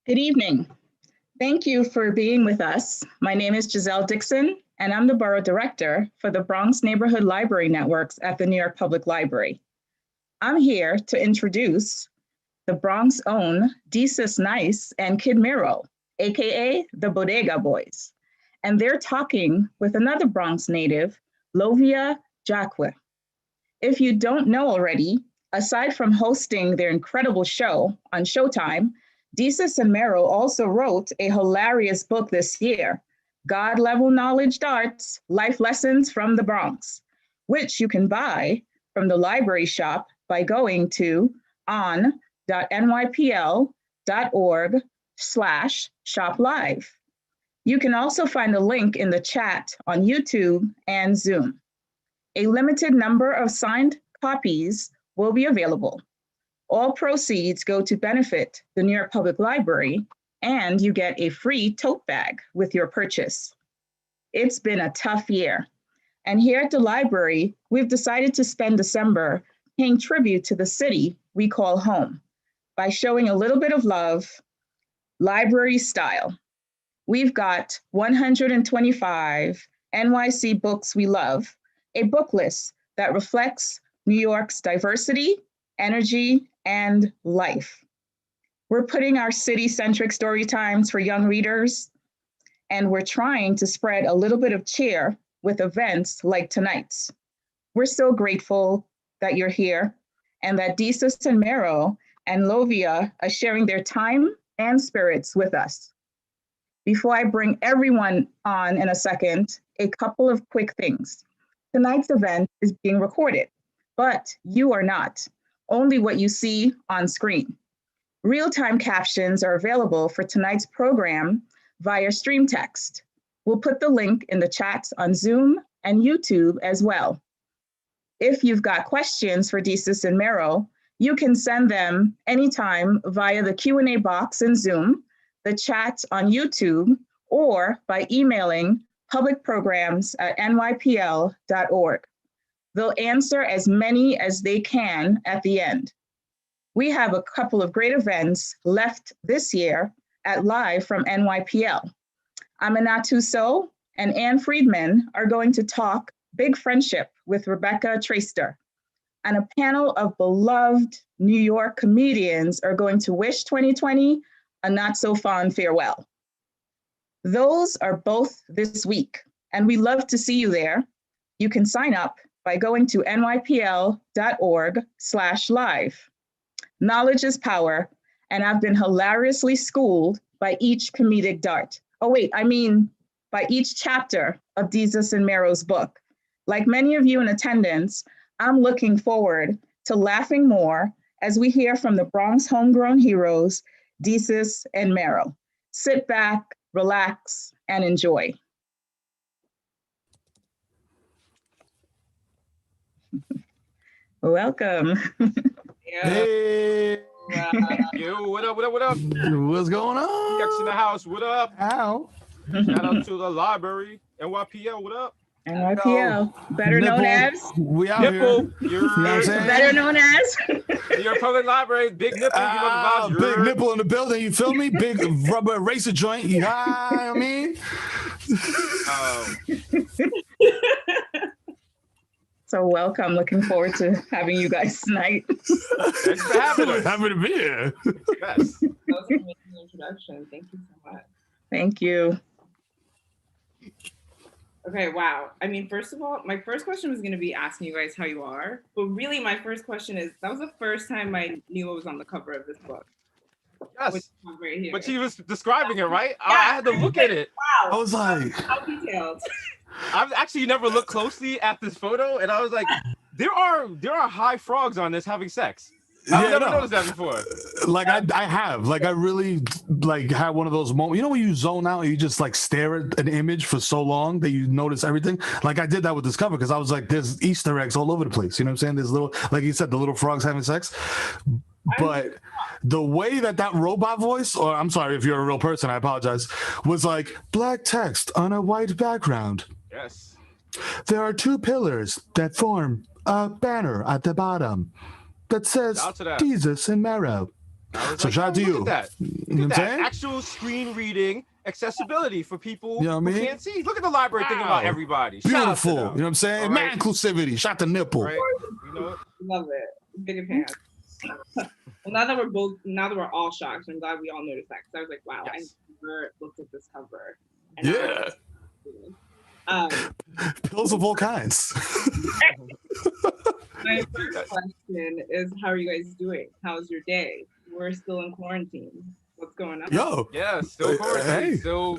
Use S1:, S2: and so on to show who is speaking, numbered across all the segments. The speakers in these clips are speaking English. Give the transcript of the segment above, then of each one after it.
S1: Good evening. Thank you for being with us. My name is Giselle Dixon, and I'm the Borough Director for the Bronx Neighborhood Library Networks at the New York Public Library. I'm here to introduce the Bronx own Desus and Kid Mero, AKA the Bodega Boys. And they're talking with another Bronx native, Lovia Gyarkye. If you don't know already, aside from hosting their incredible show on Showtime, Desus and Mero also wrote a hilarious book this year, God Level Knowledge Darts, Life Lessons from the Bronx, which you can buy from the library shop by going to on.nypl.org/shop-live. You can also find a link in the chat on YouTube and Zoom. A limited number of signed copies will be available. All proceeds go to benefit the New York Public Library, and you get a free tote bag with your purchase. It's been a tough year, and here at the library, we've decided to spend December paying tribute to the city we call home by showing a little bit of love, library style. We've got 125 NYC books we love, a book list that reflects New York's diversity, energy, and life. We're putting our city-centric story times for young readers, and we're trying to spread a little bit of cheer with events like tonight's. We're so grateful that you're here and that Desus and Mero and Lovia are sharing their time and spirits with us. Before I bring everyone on in a second, a couple of quick things. Tonight's event is being recorded, but you are not. Only what you see on screen. Real-time captions are available for tonight's program via stream text. We'll put the link in the chats on Zoom and YouTube as well. If you've got questions for Desus and Mero, you can send them anytime via the Q&A box in Zoom, the chat on YouTube, or by emailing publicprograms@nypl.org. They'll answer as many as they can at the end. We have a couple of great events left this year at Live from NYPL. Aminatu So and Ann Friedman are going to talk Big Friendship with Rebecca Traister. And a panel of beloved New York comedians are going to wish 2020 a not so fond farewell. Those are both this week, and we love to see you there. You can sign up by going to nypl.org/live. Knowledge is power, and I've been hilariously schooled by each comedic dart. By each chapter of Desus and Mero's book. Like many of you in attendance, I'm looking forward to laughing more as we hear from the Bronx homegrown heroes, Desus and Mero. Sit back, relax, and enjoy. Welcome.
S2: Hey.
S3: Yo, what up, what up, what up?
S2: What's going on?
S3: X in the house, what up?
S2: Ow.
S3: Shout out to the library. NYPL, what up?
S1: NYPL, better known as?
S2: We out
S3: Nipple.
S2: here. You know what I'm saying?
S1: Better known as?
S3: Your public library, big nipple. You know the vibes.
S2: Big nipple in the building, you feel me? Big rubber eraser joint, you know what I mean?
S1: So welcome. Looking forward to having you guys tonight.
S3: Thanks for having us.
S2: Happy to be here.
S3: Yes.
S4: That was an amazing introduction. Thank you so much.
S1: Thank you.
S4: Okay, wow. I mean, first of all, my first question was going to be asking you guys how you are. But really, my first question is, that was the first time I knew I was on the cover of this book.
S3: Yes.
S4: Right here.
S3: But she was describing it, right?
S4: Yeah.
S3: I had to look at it.
S4: Wow.
S2: I was like,
S4: how detailed.
S3: I've actually never looked closely at this photo, and I was like, there are high frogs on this having sex. I've never noticed that before.
S2: Like I have. Like I really had one of those moments. You know when you zone out and you just like stare at an image for so long that you notice everything? Like I did that with this cover because I was like, there's Easter eggs all over the place. You know what I'm saying? There's little, like you said, the little frogs having sex. But the way that robot voice, or I'm sorry if you're a real person, I apologize, was like black text on a white background.
S3: Yes.
S2: There are two pillars that form a banner at the bottom that says Desus and Mero. So shout out to you.
S3: Look at that.
S2: You know what I'm saying?
S3: Actual screen reading accessibility for people
S2: You know what I
S3: who
S2: mean?
S3: can't see. Look at the library thinking about everybody. Shout out to
S2: Beautiful. You
S3: them.
S2: know what I'm saying?
S3: All
S2: Man
S3: right.
S2: inclusivity. Shout to nipple.
S3: Right? You know what?
S4: Love it. Big fans. Well, now that we're all shocked, I'm glad we all noticed that, because I was like, wow,
S3: Yes.
S4: I never looked at this cover. And
S2: Yeah. Pills of all kinds.
S4: My first question is, how are you guys doing? How's your day? We're still in quarantine. What's going on?
S2: Yo.
S3: Yeah, still quarantine.
S2: Hey.
S3: Still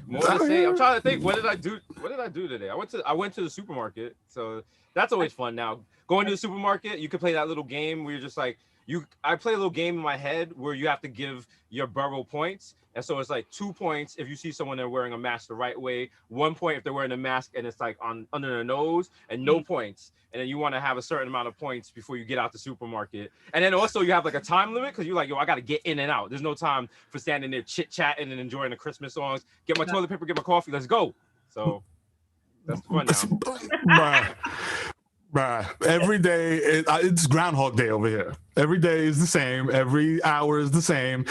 S3: more to say. I'm trying to think. What did I do today? I went to the supermarket. So that's always fun now. Going to the supermarket, you can play that little game where you're just like, I play a little game in my head where you have to give your borough points. And so it's like 2 points if you see someone they're wearing a mask the right way, 1 point if they're wearing a mask and it's like under their nose, and no points. And then you want to have a certain amount of points before you get out the supermarket. And then also you have like a time limit, because you're like, yo, I got to get in and out. There's no time for standing there chit-chatting and enjoying the Christmas songs. Get my toilet paper, get my coffee, let's go. So that's fun now.
S2: Bruh, every day it's Groundhog Day over here. Every day is the same. Every hour is the same.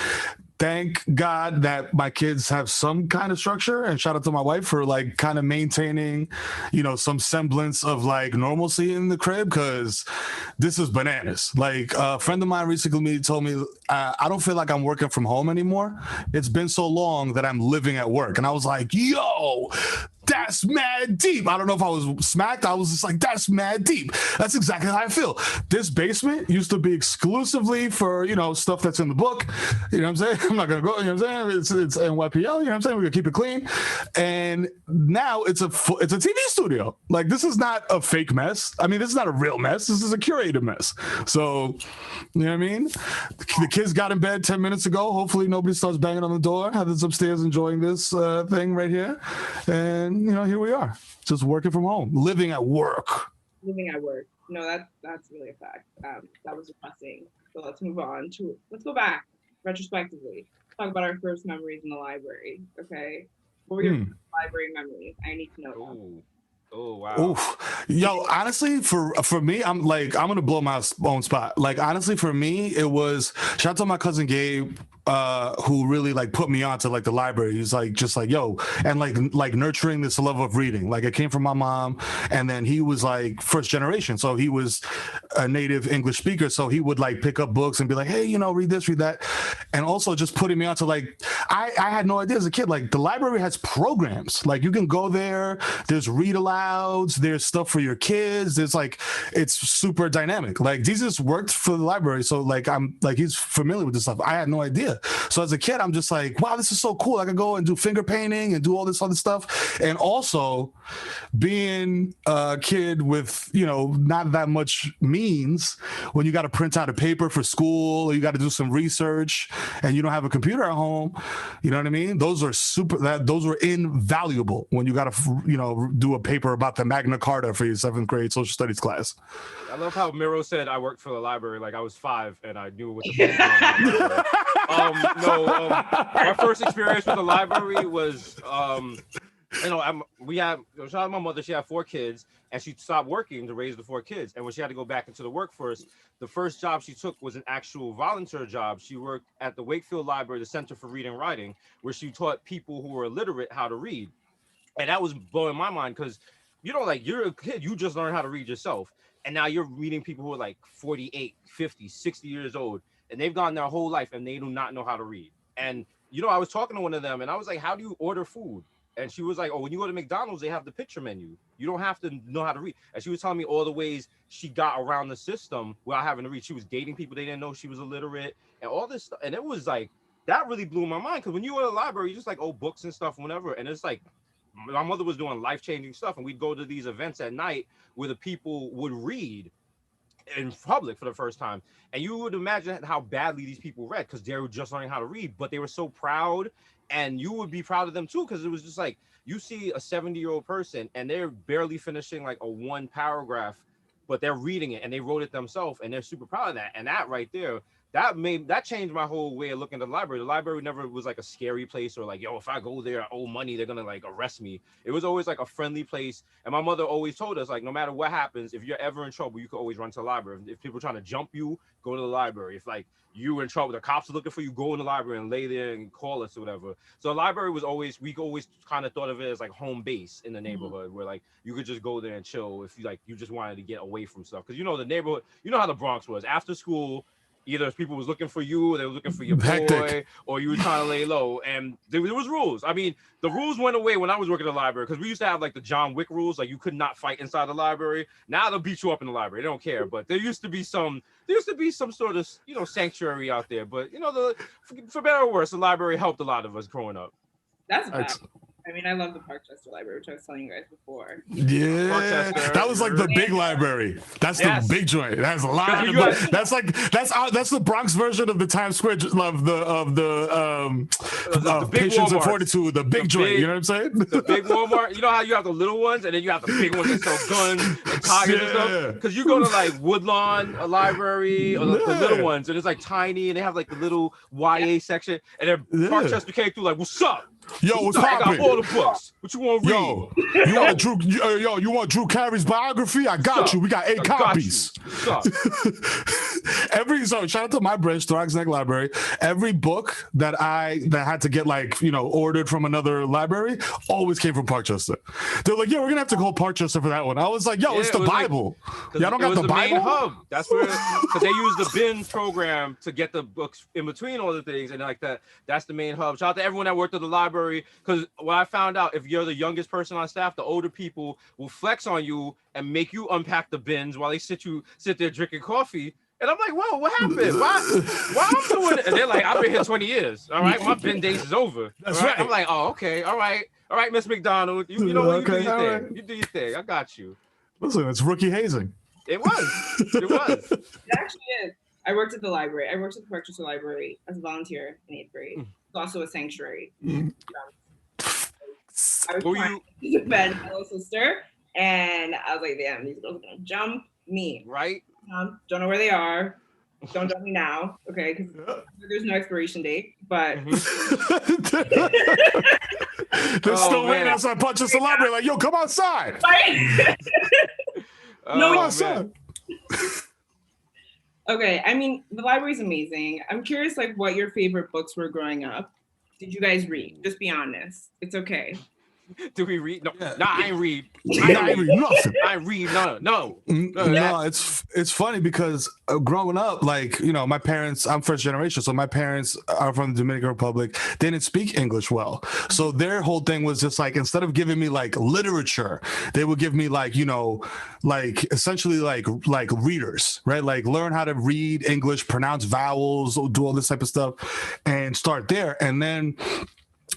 S2: Thank God that my kids have some kind of structure, and shout out to my wife for like kind of maintaining, some semblance of like normalcy in the crib, because this is bananas. Like a friend of mine recently told me, I don't feel like I'm working from home anymore. It's been so long that I'm living at work. And I was like, yo, that's mad deep. I don't know if I was smacked. I was just like, that's mad deep. That's exactly how I feel. This basement used to be exclusively for, stuff that's in the book. You know what I'm saying? I'm not going to go, you know what I'm saying? It's NYPL, you know what I'm saying? We're going to keep it clean. And now it's a TV studio. Like, this is not a fake mess. I mean, this is not a real mess. This is a curated mess. So, you know what I mean? The kids got in bed 10 minutes ago. Hopefully nobody starts banging on the door. Heather's upstairs enjoying this thing right here. And, here we are, just working from home, living at work.
S4: Living at work. No, that's really a fact. That was depressing. So let's move on let's go back retrospectively. Talk about our first memories in the library. Okay. What were your first library memories? I need to know.
S3: Ooh. Oh wow.
S2: Oof. Yo, honestly, for me, I'm gonna blow my own spot. Like, honestly, for me, it was shout out to my cousin Gabe, who really like put me onto like the library. He's like just like, yo, and like nurturing this love of reading. Like, it came from my mom, and then he was like first generation, so he was a native English speaker, so he would like pick up books and be like, hey, read this, read that. And also just putting me onto like, I had no idea as a kid, like the library has programs. Like, you can go there, there's read aloud, there's stuff for your kids, there's like, it's super dynamic. Like, Jesus worked for the library, so like I'm like, he's familiar with this stuff. I had no idea. So as a kid, I'm just like, wow, this is so cool. I could go and do finger painting and do all this other stuff. And also being a kid with, not that much means, when you got to print out a paper for school, or you got to do some research and you don't have a computer at home, you know what I mean? Those were invaluable when you got to, do a paper about the Magna Carta for your 7th grade social studies class.
S3: I love how Mero said I worked for the library like I was 5 and I knew what the fuck was going on. My first experience with the library was, shout out to my mother. She had 4 kids, and she stopped working to raise the 4 kids. And when she had to go back into the workforce, the first job she took was an actual volunteer job. She worked at the Wakefield Library, the Center for Reading and Writing, where she taught people who were illiterate how to read. And that was blowing my mind, because you're a kid, you just learned how to read yourself. And now you're reading people who are like 48, 50, 60 years old, and they've gone their whole life and they do not know how to read. And, I was talking to one of them and I was like, how do you order food? And she was like, oh, when you go to McDonald's, they have the picture menu. You don't have to know how to read. And she was telling me all the ways she got around the system without having to read. She was dating people they didn't know she was illiterate and all this stuff. And it was like, that really blew my mind, because when you go to the library, you just like, oh, books and stuff, whatever. And it's like, my mother was doing life-changing stuff, and we'd go to these events at night where the people would read in public for the first time. And you would imagine how badly these people read, because they were just learning how to read, but they were so proud, and you would be proud of them too, because it was just like, you see a 70-year-old person and they're barely finishing like a 1 paragraph, but they're reading it and they wrote it themselves and they're super proud of that. And that right there that changed my whole way of looking at the library. The library never was like a scary place or like, yo, if I go there, I owe money, they're gonna like arrest me. It was always like a friendly place. And my mother always told us, like, no matter what happens, if you're ever in trouble, you can always run to the library. If people are trying to jump you, go to the library. If like you were in trouble, the cops are looking for you, go in the library and lay there and call us or whatever. So the library was always, we always kind of thought of it as like home base in the neighborhood, where like you could just go there and chill if you just wanted to get away from stuff. Because you know the neighborhood, you know how the Bronx was. After school, either people was looking for you, or they were looking for your boy, or you were trying to lay low. And there was rules. I mean, the rules went away when I was working at the library, because we used to have like the John Wick rules, like you could not fight inside the library. Now they'll beat you up in the library. They don't care. But there used to be some sort of, you know, sanctuary out there. But you know, for better or worse, the library helped a lot of us growing up.
S4: That's a fact. I mean, I love the Parkchester Library, which I was telling you guys before.
S2: Yeah, that was like the big library. That's the big joint. It has a lot of that's the Bronx version of the Times Square of the Patience and Fortitude, the big joint. You know what I'm saying?
S3: The big Walmart. You know how you have the little ones and then you have the big ones that sell guns and tigers and stuff? Because you go to like Woodlawn Library or the little ones, and it's like tiny, and they have like the little YA section, and then Parkchester came through like, what's up?
S2: Yo, what's poppin'?
S3: I got all the books. What you want to read?
S2: You want Drew Carey's biography? I got you. We got 8 copies. Shout out to my branch, Throgs Neck Library. Every book that had to get like, you know, ordered from another library always came from Parkchester. They're like, we're gonna have to call Parkchester for that one. I was like, it's the Bible. Y'all don't got the Bible?
S3: Main hub. That's where, because they use the bin program to get the books in between all the things, and like that. That's the main hub. Shout out to everyone that worked at the library. Because what I found out, if you're the youngest person on staff, the older people will flex on you and make you unpack the bins while they sit there drinking coffee. And I'm like, whoa, what happened? Why I'm doing it? And they're like, I've been here 20 years. All right, my bin days is over.
S2: That's right.
S3: I'm like, oh, okay, all right, Miss McDonald. You know what? You do your thing. Right. You do your thing. I got you.
S2: Listen, it's rookie hazing.
S3: It was.
S4: It actually is. I worked at the library. I worked at the Parkchester Library as a volunteer in 8th grade. It's also a sanctuary. I was trying to defend my little sister, and I was like, damn, these girls are gonna jump me.
S3: Right?
S4: Don't know where they are. Don't jump me now, okay? Because there's no expiration date, but
S2: they're still waiting outside Parkchester Library, like, yo, come outside.
S4: Right?
S2: No, outside.
S4: Okay, I mean, the library's amazing. I'm curious, like, what your favorite books were growing up. Did you guys read? Just be honest. It's okay.
S3: Do we read? No, I ain't read.
S2: I ain't read nothing.
S3: I ain't read no.
S2: No, it's funny because growing up, like, you know, my parents, I'm first generation, so my parents are from the Dominican Republic. They didn't speak English well. So their whole thing was just like, instead of giving me like literature, they would give me like, you know, like essentially like readers, right? Like learn how to read English, pronounce vowels, do all this type of stuff and start there. And then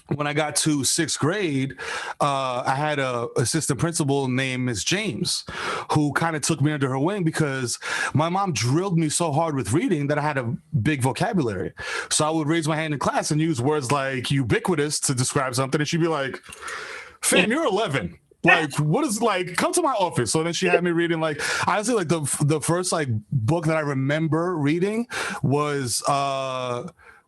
S2: when I got to 6th grade, I had a assistant principal named Miss James, who kind of took me under her wing because my mom drilled me so hard with reading that I had a big vocabulary. So I would raise my hand in class and use words like ubiquitous to describe something, and she'd be like, "Fam, you're 11. Like, what is, like, come to my office." So then she had me reading, like, honestly, like the first like book that I remember reading was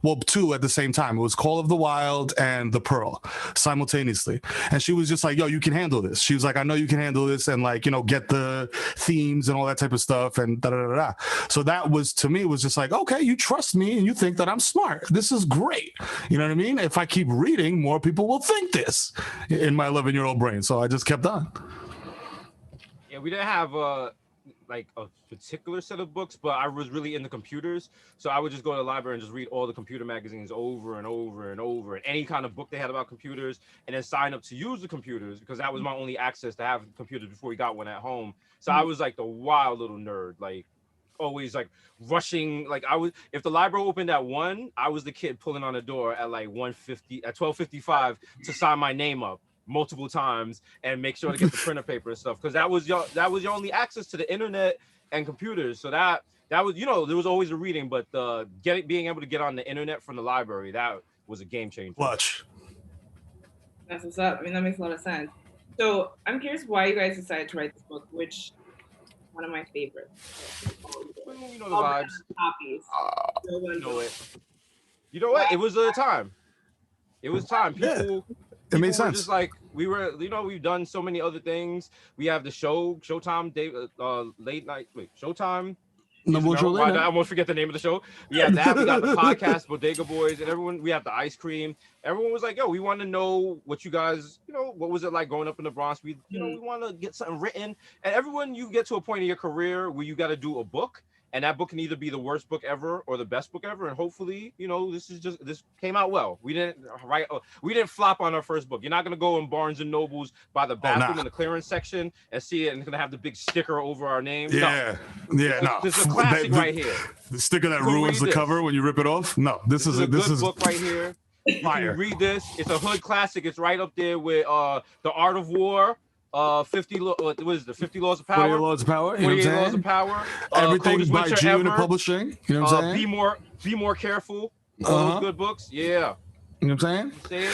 S2: well, 2 at the same time. It was Call of the Wild and The Pearl simultaneously. And she was just like, yo, you can handle this. She was like, I know you can handle this, and like, you know, get the themes and all that type of stuff and da-da-da-da. So that was, to me, was just like, okay, you trust me and you think that I'm smart. This is great. You know what I mean? If I keep reading, more people will think this in my 11-year-old brain. So I just kept on.
S3: Yeah, we didn't have like a particular set of books, but I was really into computers, so I would just go to the library and just read all the computer magazines over and over and over, and any kind of book they had about computers, and then sign up to use the computers because that was my only access to have computers before we got one at home. So I was like the wild little nerd, like always like rushing. Like if the library opened at 1, I was the kid pulling on the door at like 12:55 to sign my name up multiple times and make sure to get the printer paper and stuff, because that was your only access to the internet and computers. So that was, you know, there was always a reading, but being able to get on the internet from the library, that was a game changer.
S2: Watch.
S4: That's what's up. I mean, that makes a lot of sense. So I'm curious why you guys decided to write this book, which one of my favorites.
S3: You know the vibes.
S4: Copies.
S3: You know it. You know what? It was a time. It was time. People.
S2: It made
S3: People were
S2: sense.
S3: just like we were, we've done so many other things. We have the Showtime, late night, Showtime. I almost forget the name of the show. We have that. We got the podcast, Bodega Boys, and everyone. We have the ice cream. Everyone was like, "Yo, we want to know what you guys, what was it like growing up in the Bronx? We want to get something written." And everyone, you get to a point in your career where you got to do a book. And that book can either be the worst book ever or the best book ever. And hopefully, this came out well. We didn't flop on our first book. You're not gonna go in Barnes and Nobles by the bathroom in the clearance section and see it and it's gonna have the big sticker over our name.
S2: Yeah, no.
S3: This is a classic right here.
S2: The sticker that ruins the cover when you rip it off. No, this is a good
S3: book right here.
S2: Fire.
S3: You read this. It's a hood classic. It's right up there with The Art of War. 50 what is the 50 laws of power?
S2: 48 laws of power.
S3: 48 laws of power.
S2: Everything by G-Unit Publishing. You know what I'm saying?
S3: Be more careful. All those good books. Yeah.
S2: You know what I'm saying?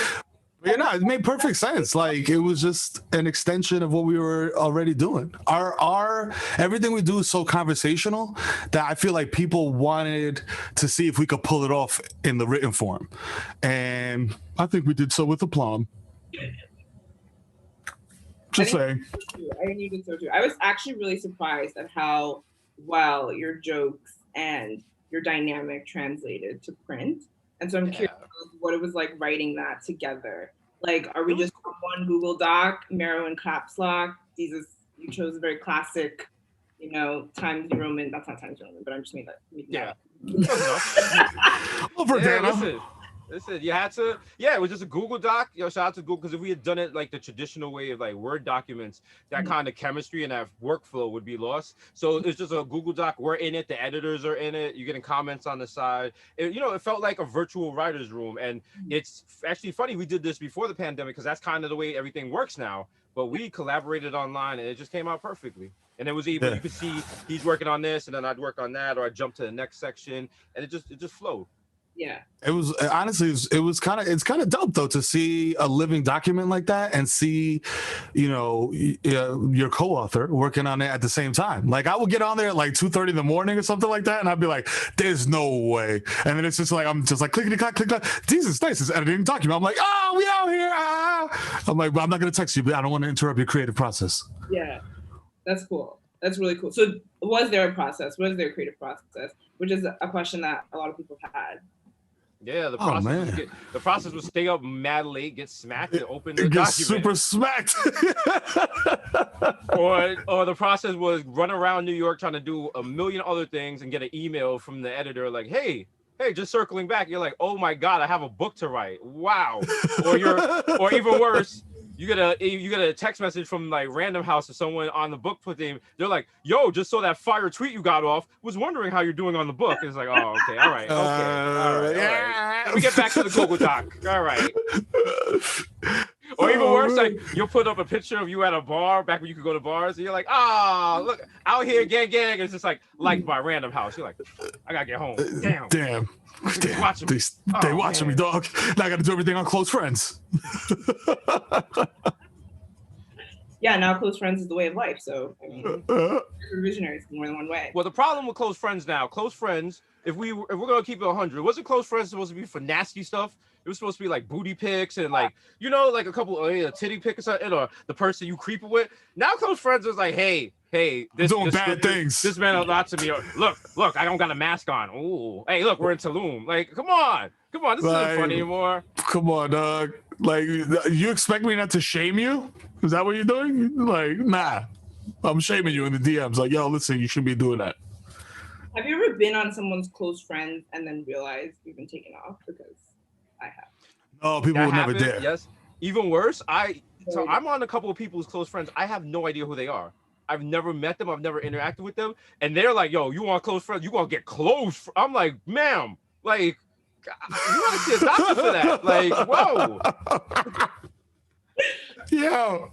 S2: It made perfect sense. Like it was just an extension of what we were already doing. Our everything we do is so conversational that I feel like people wanted to see if we could pull it off in the written form, and I think we did so with aplomb. Just saying.
S4: I think you did so too. I was actually really surprised at how well your jokes and your dynamic translated to print. And so I'm curious what it was like writing that together. Like, are we just on one Google Doc, Mero in caps lock? You chose a very classic, Times New Roman. That's not Times New Roman, but I'm just made that.
S3: Yeah.
S2: Over there.
S3: Listen, you had to, it was just a Google Doc. Shout out to Google, because if we had done it like the traditional way of like Word documents, that kind of chemistry and that workflow would be lost. So it's just a Google Doc. We're in it. The editors are in it. You're getting comments on the side. It felt like a virtual writer's room. And it's actually funny. We did this before the pandemic because that's kind of the way everything works now. But we collaborated online and it just came out perfectly. And it was even, you could see he's working on this and then I'd work on that, or I'd jump to the next section, and it just flowed.
S4: Yeah,
S2: it was honestly it's kind of dope though to see a living document like that and see your co-author working on it at the same time. Like I would get on there at like 2:30 in the morning or something like that, and I'd be like, there's no way. And then it's just like I'm just like clickety clack click clack. Jesus, nice, it's editing document. I'm like, oh, we out here. I'm like, but I'm not gonna text you, but I don't want to interrupt your creative process.
S4: Yeah, that's cool. That's really cool. So was there a process? Was there a creative process? Which is a question that a lot of people had.
S3: Yeah, the process was stay up mad late, get smacked, and open the
S2: get
S3: document.
S2: Super smacked.
S3: or the process was run around New York trying to do a million other things and get an email from the editor like, hey, just circling back. You're like, oh my God, I have a book to write. Wow. Or even worse, you get a text message from like Random House or someone on the book thing. They're like, yo, just saw that fire tweet you got off. Was wondering how you're doing on the book. And it's like, oh, okay, all right. Let me get back to the Google Doc. All right. Or even worse, like you'll put up a picture of you at a bar back when you could go to bars, and you're like, look, out here, gang. It's just like liked by Random House. You're like, I gotta get home. Damn. Watching me.
S2: They watching me, dog. Now I gotta do everything on Close Friends.
S4: Yeah, now Close Friends is the way of life. So I mean, visionaries more than one way.
S3: Well, the problem with Close Friends now, Close Friends, if we're gonna keep it 100, wasn't Close Friends supposed to be for nasty stuff? It was supposed to be like booty pics and like like a couple of titty pic or something, or the person you creeping with. Now Close Friends is like, hey, this
S2: doing bad things.
S3: This man a lot to me. Look, I don't got a mask on. Ooh, hey, look, we're in Tulum. Like, come on, this isn't funny anymore.
S2: Come on, dog. Like, you expect me not to shame you? Is that what you're doing? Like, nah, I'm shaming you in the DMs. Like, yo, listen, you shouldn't be doing that.
S4: Have you ever been on someone's close friends and then realized you've been taken off? Because I have.
S2: Oh, people would never dare.
S3: Yes. Even worse, I'm on a couple of people's close friends. I have no idea who they are. I've never met them. I've never interacted with them. And they're like, yo, you want close friends? You want to get close? I'm like, ma'am, like, you want to see a doctor for that? Like, whoa.
S2: Yo,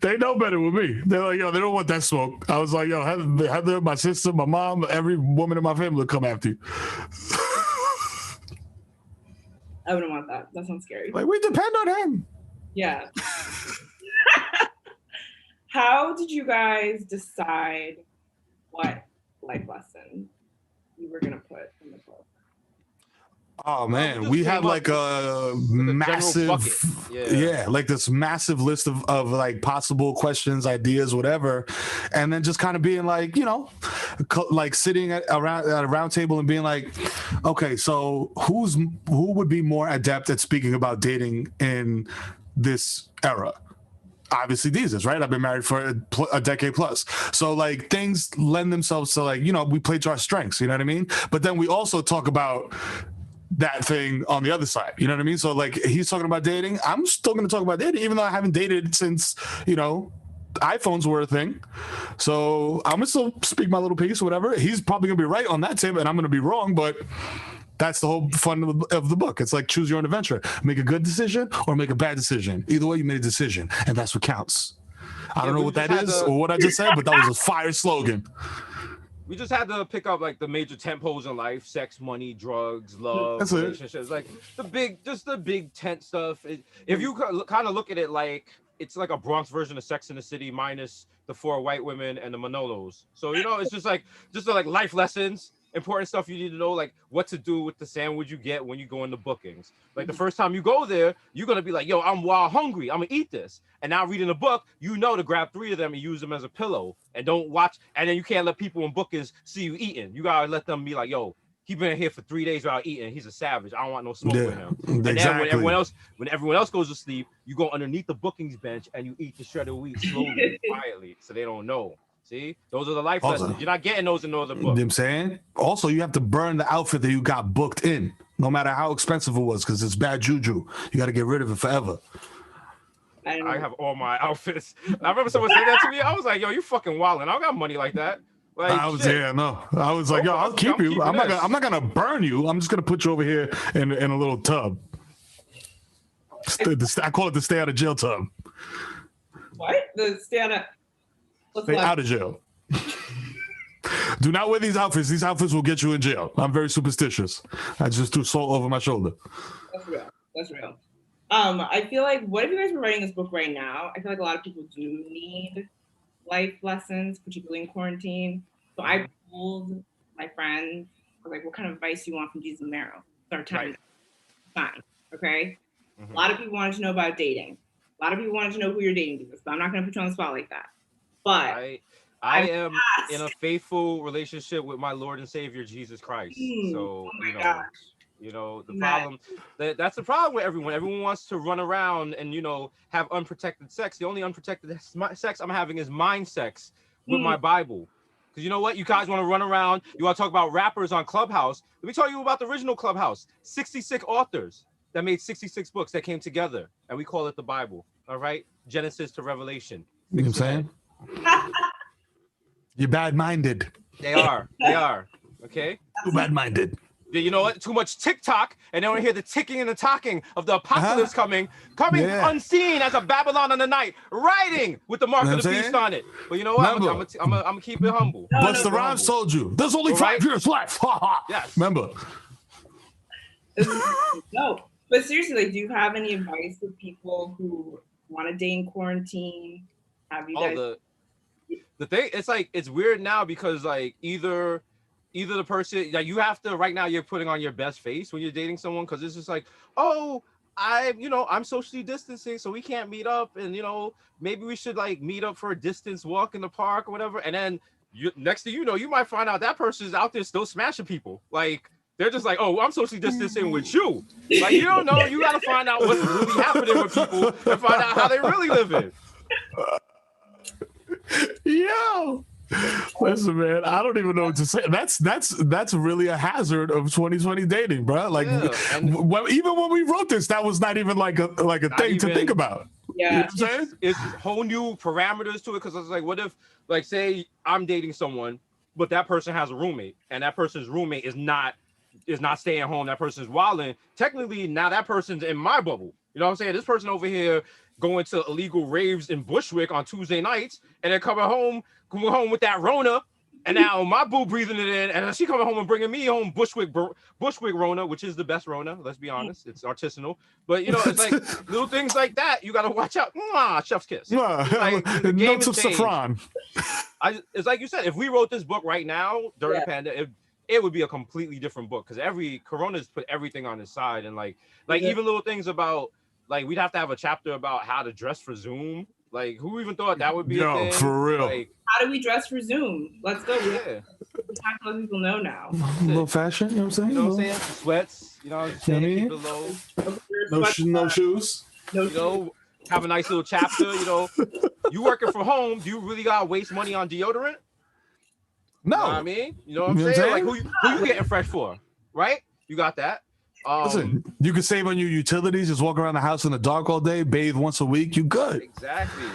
S2: they know better with me. They're like, yo, they don't want that smoke. I was like, yo, Heather, my sister, my mom, every woman in my family will come after you.
S4: I wouldn't want that. That sounds scary.
S2: Like, we depend on him.
S4: Yeah. How did you guys decide what life lesson you were gonna put in the book.
S2: Oh man, we had like a massive, like this massive list of like possible questions, ideas, whatever, and then just kind of being like, you know, like sitting at a round table and being like, okay, so who would be more adept at speaking about dating in this era? Obviously Desus, right? I've been married for a decade plus. So like things lend themselves to like, you know, we play to our strengths, you know what I mean? But then we also talk about that thing on the other side, you know what I mean? So like he's talking about dating, I'm still going to talk about dating, even though I haven't dated since, you know, iPhones were a thing. So I'm going to still speak my little piece or whatever. He's probably going to be right on that tip and I'm going to be wrong, but that's the whole fun of the book. It's like choose your own adventure. Make a good decision or make a bad decision. Either way, you made a decision, and that's what counts. I don't know what that is or what I just said, but that was a fire slogan.
S3: We just had to pick up like the major tempos in life: sex, money, drugs, love, relationships. Like the big tent stuff. If you kind of look at it like it's like a Bronx version of Sex in the City minus the 4 white women and the Manolos. So you know, it's just like life lessons. Important stuff you need to know, like what to do with the sandwich you get when you go into bookings. Like the first time you go there, you're gonna be like, yo, I'm wild hungry, I'm gonna eat this. And now reading the book, you know to grab 3 of them and use them as a pillow and don't watch. And then you can't let people in bookings see you eating. You gotta let them be like, yo, he been here for 3 days without eating. He's a savage. I don't want no smoke with him. And then when everyone else goes to sleep, you go underneath the bookings bench and you eat the shredded wheat slowly, quietly, so they don't know. See, those are the life lessons. You're not getting those in no other book. You know what I'm saying? Also, you have to burn the outfit that you got booked in, no matter how expensive it was, because it's bad juju. You got to get rid of it forever. I have all my outfits. I remember someone said that to me. I was like, yo, you fucking wilding. I don't got money like that. Like, I was
S2: like, yo, I'll keep you. I'm not gonna burn you. I'm just gonna put you over here in a little tub. I call it the stay out of jail tub.
S4: What? The stay out of...
S2: Stay out of jail. Do not wear these outfits. These outfits will get you in jail. I'm very superstitious. I just threw salt over my shoulder.
S4: That's real. I feel like, what if you guys were writing this book right now? I feel like a lot of people do need life lessons, particularly in quarantine. So I told my friends, like, what kind of advice do you want from Desus and Mero? Start time. Fine. Okay. Mm-hmm. A lot of people wanted to know about dating. A lot of people wanted to know who you're dating to. So I'm not going to put you on the spot like that. But
S3: I am in a faithful relationship with my Lord and Savior Jesus Christ. So you know the problem. That's the problem with everyone. Everyone wants to run around and have unprotected sex. The only unprotected sex I'm having is mind sex with my Bible. Because you know what? You guys want to run around. You want to talk about rappers on Clubhouse. Let me tell you about the original Clubhouse. 66 authors that made 66 books that came together, and we call it the Bible. All right, Genesis to Revelation.
S2: You know what I'm saying? You're bad-minded.
S3: They are. Okay.
S2: Too bad-minded.
S3: You know what? Too much TikTok, and then we hear the ticking and the talking of the apocalypse coming unseen as a Babylon in the night, riding with the mark of the beast on it. But you know what? I'm gonna keep it humble.
S2: Busta Rhymes told you there's only 5 years left. Yes. Remember.
S4: No, but seriously, like, do you have any advice for people who want to date in quarantine? Have you guys?
S3: The thing, it's like, it's weird now because like either the person, like, you have to, right now you're putting on your best face when you're dating someone, because it's just like, oh, I'm socially distancing, so we can't meet up, and maybe we should like meet up for a distance walk in the park or whatever. And then next thing you know, you might find out that person is out there still smashing people. Like, they're just like, oh, I'm socially distancing with you. Like, you don't know. You got to find out what's really happening with people and find out how they really living.
S2: Yo, listen, man, I don't even know what to say. That's really a hazard of 2020 dating, bro. Like, even when we wrote this, that was not even like a thing to think about.
S4: Yeah,
S2: you know what I'm saying?
S3: It's whole new parameters to it, because it's like, what if, like, say I'm dating someone, but that person has a roommate, and that person's roommate is not staying home. That person's wilding. Technically, now that person's in my bubble. You know what I'm saying? This person over here going to illegal raves in Bushwick on Tuesday nights, and then going home with that Rona, And now my boo breathing it in, and she coming home and bringing me home Bushwick Rona, which is the best Rona. Let's be honest, it's artisanal. But you know, it's like little things like that. You got to watch out. Mwah, chef's kiss. Like, the game
S2: notes of saffron.
S3: It's like you said, if we wrote this book right now during the pandemic, it would be a completely different book because Corona's put everything on his side, and like even little things about like we'd have to have a chapter about how to dress for Zoom. Like, who even thought that would be a thing?
S2: For real.
S3: Like,
S4: how do we dress for Zoom? Let's go. Yeah. Let people know now.
S2: A little fashion, you know what I'm saying?
S3: You know what I'm saying? Sweats, you know what I'm saying? Keep it low.
S2: No shoes.
S3: You know, have a nice little chapter, you know. You working from home, do you really gotta waste money on deodorant?
S2: No.
S3: You know what I mean? You know what I'm saying? Like, who you getting fresh for? Right? You got that.
S2: Listen, you can save on your utilities, just walk around the house in the dark all day, bathe once a week, you good.
S3: Exactly.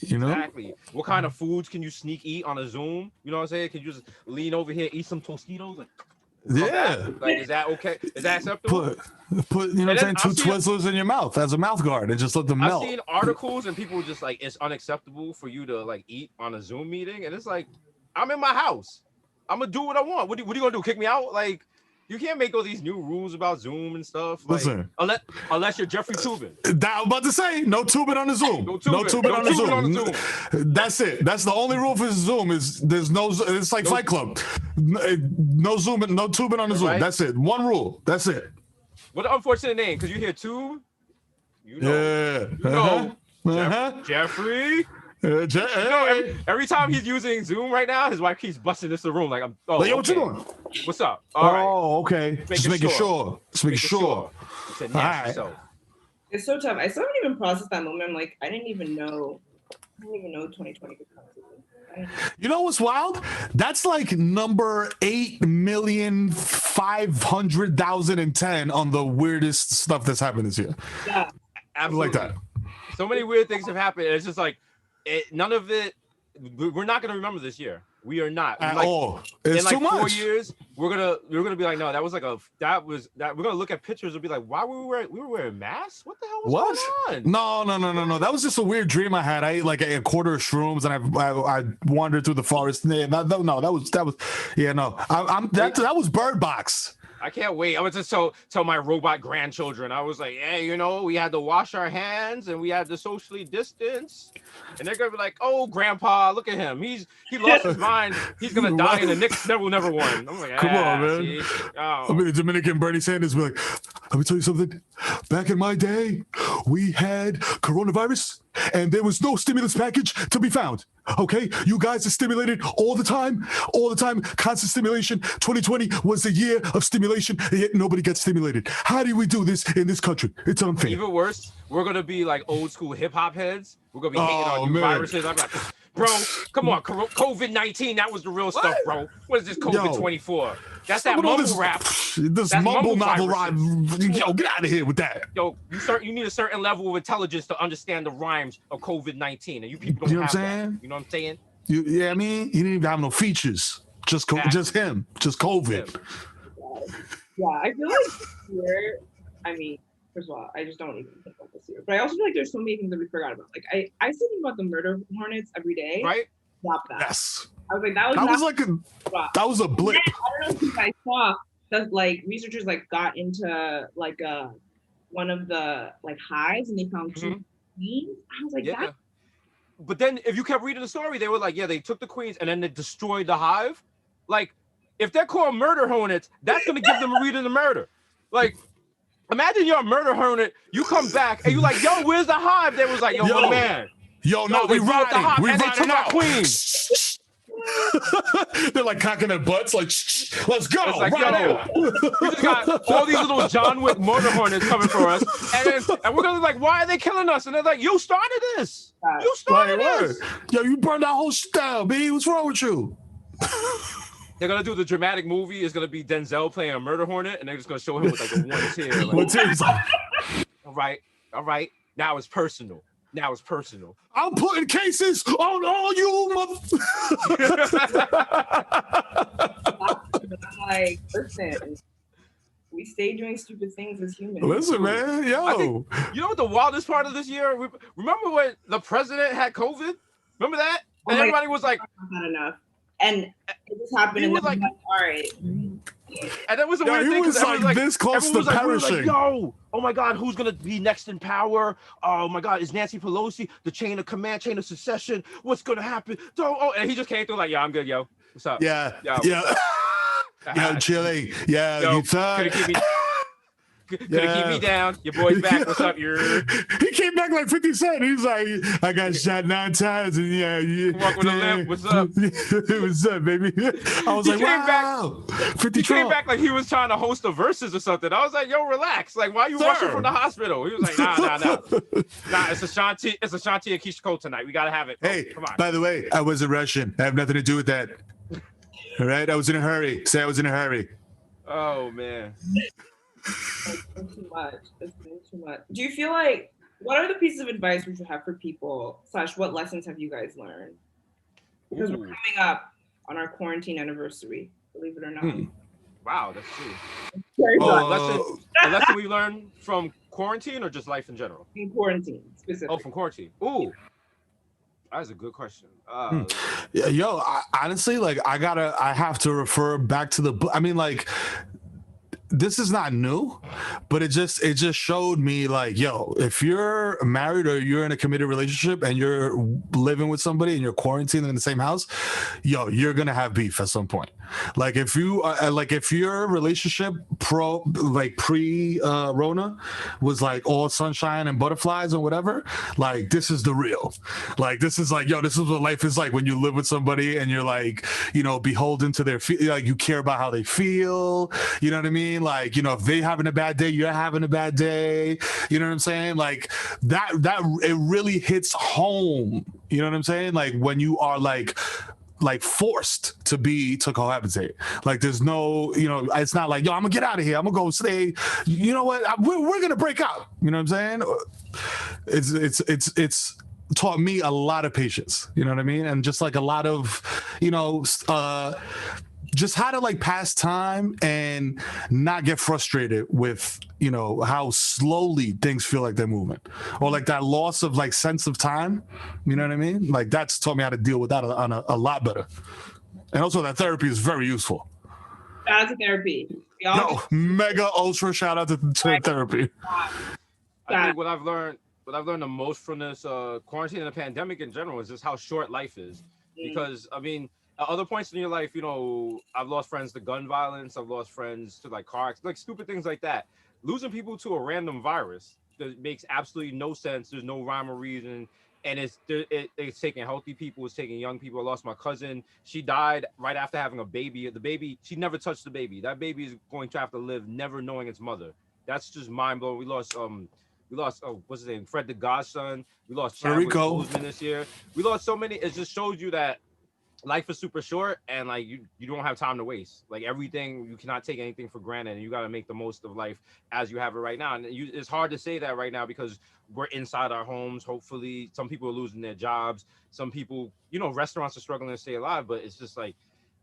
S2: You know?
S3: Exactly. What kind of foods can you sneak eat on a Zoom? You know what I'm saying? Can you just lean over here, eat some Tostitos? Like, like, is that okay? Is that acceptable?
S2: Put you know what I'm saying, two Twizzlers in your mouth as a mouth guard and just let them melt.
S3: I've seen articles and people just like, it's unacceptable for you to like eat on a Zoom meeting, and it's like, I'm in my house. I'm gonna do what I want. What are you gonna do? Kick me out? Like, you can't make all these new rules about Zoom and stuff. Like,
S2: listen,
S3: unless you're Jeffrey Toobin.
S2: I'm about to say, no tubing on the Zoom. No tubing on the Zoom. That's it. That's the only rule for Zoom is there's no. It's like Fight Club. No Zooming, no tubing on the Zoom. Right. That's it. One rule. That's it.
S3: What an unfortunate name, because you hear tube. You know. Jeffrey. Every time he's using Zoom right now, his wife keeps busting this in the room. Like, yo, what you doing? What's up? All right.
S2: Okay. Just making sure. Just making sure.
S3: All right.
S4: It's so tough. I still haven't even processed that moment. I'm like, I didn't even know 2020 could come to.
S2: You know what's wild? That's like number 8,500,010 on the weirdest stuff that's happened this year.
S4: Yeah,
S3: absolutely.
S2: Like that.
S3: So many weird things have happened. It's just like, none of it. We're not gonna remember this year. We are not
S2: at all. It's
S3: in like
S2: too
S3: 4
S2: much.
S3: years. We're gonna be like, no, that was that. We're gonna look at pictures and be like, why were we wearing masks? What the hell was going on? No.
S2: That was just a weird dream I had. I ate like a quarter of shrooms and I wandered through the forest. No, that was that was Bird Box.
S3: I can't wait. I was just tell my robot grandchildren. I was like, hey, you know, we had to wash our hands and we had to socially distance. And they're gonna be like, oh, grandpa, look at him. He lost his mind. He's gonna die and the Knicks never won. I'm like,
S2: come on, man. I mean, the Dominican Bernie Sanders be like, let me tell you something. Back in my day, we had coronavirus and there was no stimulus package to be found. Okay, you guys are stimulated all the time, constant stimulation. 2020 was the year of stimulation, and yet nobody gets stimulated. How do we do this in this country? It's unfair.
S3: Even worse, we're gonna be like old school hip hop heads. We're gonna be hating on you viruses. I'm like, bro, come on, COVID-19, that was the real stuff, bro. What is this COVID-24? That's that mumble rap.
S2: This mumble novel rap. Yo, get out of here with that.
S3: Yo, you need a certain level of intelligence to understand the rhymes of COVID-19, and you people don't have that. You know what I'm saying?
S2: Yeah, I mean, he didn't even have no features. Just him. Just COVID.
S4: Yeah, I feel like first of all, I just don't even think about this year. But I also feel like there's so many things that we forgot about. Like I still think about the murder Hornets every day.
S3: Right?
S4: Stop that.
S2: Yes.
S4: I was like,
S2: that was a blip.
S4: I don't know if I saw that like researchers like got into like one of the like hives and they found two queens. I was like, that.
S3: But then if you kept reading the story, they were like, yeah, they took the queens and then they destroyed the hive. Like, if they're called murder hornets, that's gonna give them a reason to murder. Like, imagine you're a murder hornet, you come back and you like, yo, where's the hive? They was like, yo, man.
S2: Yo, no, we riding. We
S3: and
S2: riding
S3: they took
S2: out.
S3: our queen.
S2: They're like cocking their butts, like, let's go.
S3: It's like,
S2: right
S3: yo, we just got all these little John Wick murder hornets coming for us, and we're gonna be like, why are they killing us? And they're like, you started this. You started this.
S2: Yo, you burned our whole style, B. What's wrong with you?
S3: They're gonna do the dramatic movie. It's gonna be Denzel playing a murder hornet, and they're just gonna show him with like a one tear. Like,
S2: one tear.
S3: All right. Now it's personal.
S2: I'm putting cases on all you
S4: like, listen, we stay doing stupid things as humans.
S2: Listen, man, yo.
S3: You know what the wildest part of this year? Remember when the president had COVID? Remember that? And everybody was like,
S4: not enough. And it just happened, and then like, all right.
S3: And that was a weird thing.
S2: He was like this close to perishing.
S3: Like, yo, oh my God, who's gonna be next in power? Oh my God, is Nancy Pelosi the chain of command, chain of succession? What's gonna happen? And he just came through like, yo, I'm good, yo. What's up?
S2: Yeah, yo, chilling. Yeah,
S3: yo,
S2: you thought.
S3: Could keep me down. Your boy's back. What's up?
S2: He came back like 50 Cent. He's like, I got shot 9 times, and
S3: walk with a limp. What's up?
S2: What's up, baby? I was like, wow. 50
S3: He came back like he was trying to host a versus or something. I was like, yo, relax. Like, why are you rushing from the hospital? He was like, nah. It's Ashanti and Keisha Cole tonight. We gotta have it.
S2: Hey,
S3: come on.
S2: By the way, I wasn't Russian. I have nothing to do with that. All right, I was in a hurry. Say I was in a hurry.
S3: Oh man.
S4: It's too much. It's too much. Do you feel like, what are the pieces of advice would you have for people, / what lessons have you guys learned? Because we're coming up on our quarantine anniversary, believe it or not.
S3: Wow, that's true.
S4: Very
S3: a lesson we learned from quarantine or just life in general?
S4: In quarantine, specifically.
S3: Oh, from quarantine. Ooh. That's a good question.
S2: Yo, honestly, like I have to refer back to the book. I mean, like, this is not new, but it just showed me like, yo, if you're married or you're in a committed relationship and you're living with somebody and you're quarantined in the same house, yo, you're gonna have beef at some point. Like if your relationship pre Rona was like all sunshine and butterflies and whatever, like this is the real. Like this is like, yo, this is what life is like when you live with somebody and you're like, beholden to their like you care about how they feel. You know what I mean? Like, if they having a bad day, you're having a bad day. You know what I'm saying? Like that it really hits home. You know what I'm saying? Like when you are like forced to cohabitate. Like there's no, it's not like, yo, I'm gonna get out of here. I'm gonna go stay. You know what? We're gonna break up. You know what I'm saying? It's taught me a lot of patience. You know what I mean? And just like a lot of, just how to like pass time and not get frustrated with, how slowly things feel like they're moving, or like that loss of like sense of time. You know what I mean? Like that's taught me how to deal with that on a lot better. And also that therapy is very useful.
S4: Shout out to therapy.
S2: Mega ultra shout out to therapy.
S3: I think what I've learned the most from this quarantine and the pandemic in general is just how short life is. Because I mean, at other points in your life, I've lost friends to gun violence. I've lost friends to like car accidents, like stupid things like that. Losing people to a random virus that makes absolutely no sense. There's no rhyme or reason. And it's taking healthy people. It's taking young people. I lost my cousin. She died right after having a baby. The baby, she never touched the baby. That baby is going to have to live never knowing its mother. That's just mind blowing. We lost what's his name? Fred the Godson. We lost Chadwick Boseman this year. We lost so many. It just shows you that life is super short, and like you don't have time to waste. Like everything, you cannot take anything for granted, and you got to make the most of life as you have it right now. And it's hard to say that right now because we're inside our homes. Hopefully, some people are losing their jobs. Some people, restaurants are struggling to stay alive. But it's just like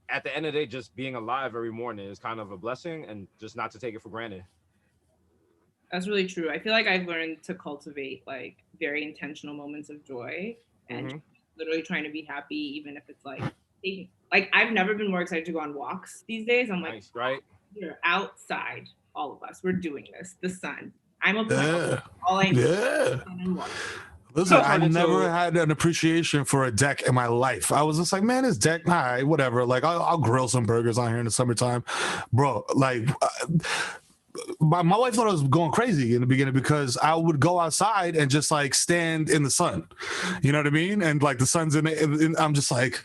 S3: at the end of the day, just being alive every morning is kind of a blessing, and just not to take it for granted.
S4: That's really true. I feel like I've learned to cultivate like very intentional moments of joy and literally trying to be happy, even if it's like I've never been more excited to go on walks these days. I'm like, nice,
S3: right?
S4: We're outside, all of us. We're doing this. The sun. I'm a all I need.
S2: Yeah. Listen, I never had an appreciation for a deck in my life. I was just like, man, this deck, all right, whatever. Like, I'll grill some burgers on here in the summertime, bro. Like. My wife thought I was going crazy in the beginning because I would go outside and just like stand in the sun, you know what I mean? And like the sun's in it, and I'm just like,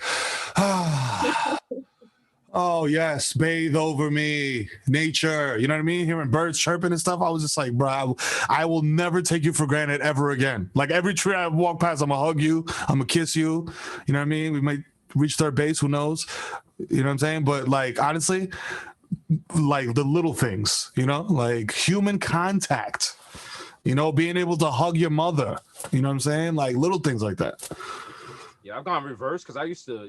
S2: oh yes, bathe over me, nature, you know what I mean? Hearing birds chirping and stuff. I was just like, bro, I will never take you for granted ever again. Like every tree I walk past, I'm gonna hug you, I'm gonna kiss you, you know what I mean? We might reach third base, who knows? You know what I'm saying? But like, honestly, like the little things, like human contact, being able to hug your mother, you know what I'm saying? Like little things like that.
S3: Yeah, I've gone reverse because I used to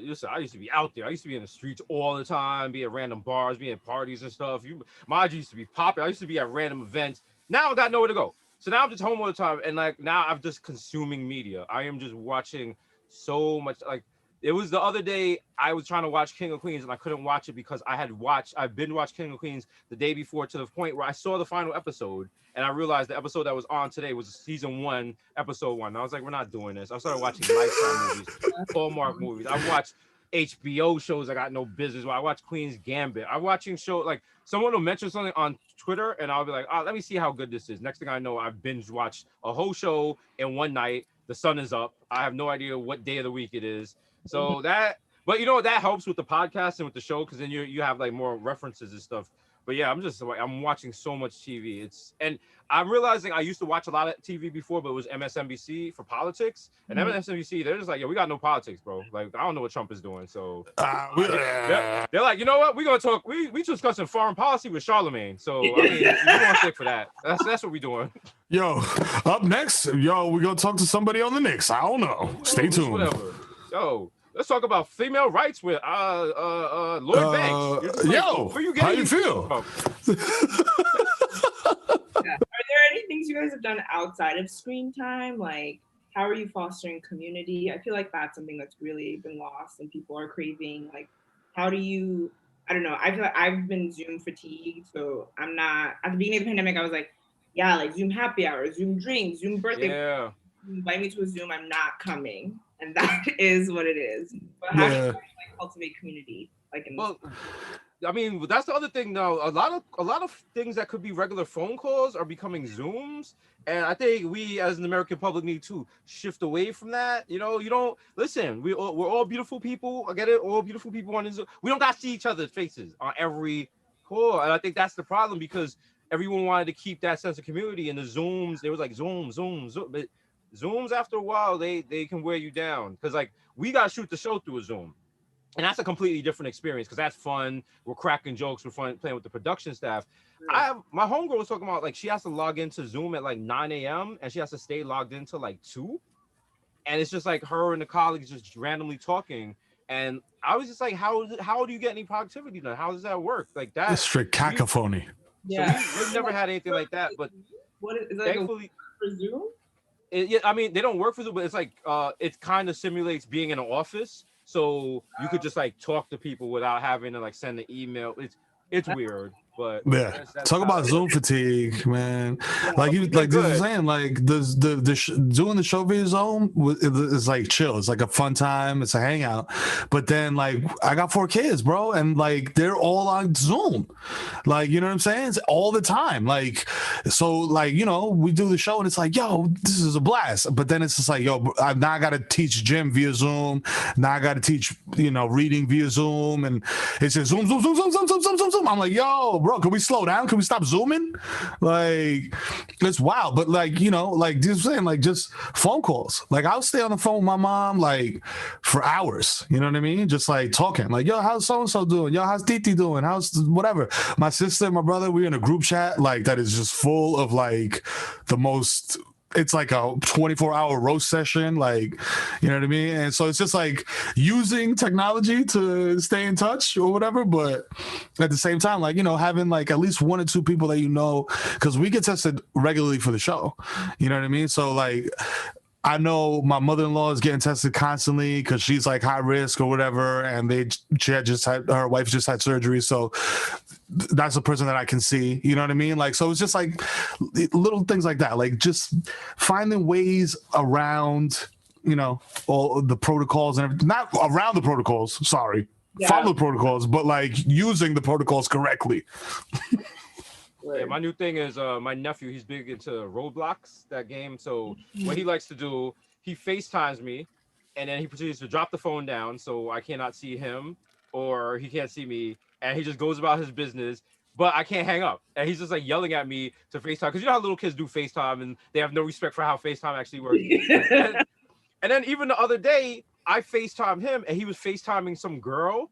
S3: be out there. I used to be in the streets all the time, be at random bars, be at parties and stuff. My IG used to be popular. I used to be at random events. Now I got nowhere to go. So now I'm just home all the time. And like now I'm just consuming media. I am just watching so much. Like It was the other day I was trying to watch King of Queens and I couldn't watch it because I've been watching King of Queens the day before to the point where I saw the final episode and I realized the episode that was on today was season 1, episode 1. And I was like, we're not doing this. I started watching Lifetime movies, Hallmark movies. I watched HBO shows I got no business with. I watch Queen's Gambit. I'm watching show like someone will mention something on Twitter and I'll be like, oh, let me see how good this is. Next thing I know, I've binge watched a whole show in one night. The sun is up. I have no idea what day of the week it is. So that, but you know, that helps with the podcast and with the show because then you have like more references and stuff. But yeah, I'm watching so much TV. And I'm realizing I used to watch a lot of TV before, but it was MSNBC for politics. And MSNBC, they're just like, yo, we got no politics, bro. Like, I don't know what Trump is doing. So they're like, you know what? We're gonna talk. We discussing foreign policy with Charlemagne. So I mean, we're gonna stick for that. That's what we're doing.
S2: Yo, up next, we're gonna talk to somebody on the Knicks. I don't know. Stay tuned.
S3: Whatever. Yo. Let's talk about female rights with Lloyd Banks.
S2: Yo, how you feel?
S4: Are there any things you guys have done outside of screen time? Like, how are you fostering community? I feel like that's something that's really been lost and people are craving. Like, how do you, I don't know. I feel like I've been Zoom fatigued. So I'm not, at the beginning of the pandemic, I was like, yeah, like Zoom happy hour, Zoom drinks, Zoom birthday.
S3: Yeah.
S4: Invite me to a Zoom, I'm not coming. And that is what it is. But how do you like cultivate community?
S3: I mean, that's the other thing though. A lot of things that could be regular phone calls are becoming Zooms. And I think we as an American public need to shift away from that. You know, you don't listen, we're all beautiful people. I get it, all beautiful people on Zoom. We don't got to see each other's faces on every call. And I think that's the problem because everyone wanted to keep that sense of community and the Zooms, they was like Zoom. But Zooms after a while, they can wear you down because like we got to shoot the show through a Zoom. And that's a completely different experience because that's fun. We're cracking jokes. We're fun playing with the production staff. My homegirl was talking about like she has to log into Zoom at like 9 a.m. and she has to stay logged in till like 2. And it's just like her and the colleagues just randomly talking. And I was just like, how do you get any productivity done? How does that work? Like that.
S2: It's strict cacophony.
S4: Yeah.
S3: So we've never had anything like that. But
S4: what is that
S3: thankfully,
S4: for Zoom?
S3: Yeah, I mean, they don't work for Zoom, but it's like it kind of simulates being in an office. So you could just like talk to people without having to like send an email. It's weird, but
S2: yeah. Talk about Zoom fatigue, man. Like you like this is saying, like doing the show via Zoom is like chill. It's like a fun time. It's a hangout. But then like I got 4 kids, bro, and like they're all on Zoom. Like you know what I'm saying? It's all the time. Like so, like you know, we do the show and it's like, yo, this is a blast. But then it's just like, yo, now I got to teach gym via Zoom. Now I got to teach reading via Zoom, and it's just Zoom. I'm like, yo, bro, can we slow down? Can we stop zooming? Like, it's wild. But like, like just saying, like just phone calls. Like I'll stay on the phone with my mom like for hours. You know what I mean? Just like talking. Like, yo, how's so-and-so doing? Yo, how's Titi doing? How's whatever? My sister and my brother, we're in a group chat like that is just full of like the most. It's like a 24-hour roast session, like, you know what I mean? And so it's just like using technology to stay in touch or whatever, but at the same time, like, having like at least 1 or 2 people that because we get tested regularly for the show, you know what I mean? So like, I know my mother-in-law is getting tested constantly because she's like high risk or whatever, and her wife just had surgery, so that's a person that I can see, you know what I mean? Like, so it's just like little things like that, like just finding ways around, all the protocols and everything. Not around the protocols, sorry, follow the protocols, but like using the protocols correctly.
S3: Yeah, my new thing is my nephew, he's big into Roblox, that game. So what he likes to do, he FaceTimes me and then he proceeds to drop the phone down so I cannot see him or he can't see me. And he just goes about his business, but I can't hang up. And he's just like yelling at me to FaceTime. Because you know how little kids do FaceTime and they have no respect for how FaceTime actually works. and then even the other day, I FaceTimed him and he was FaceTiming some girl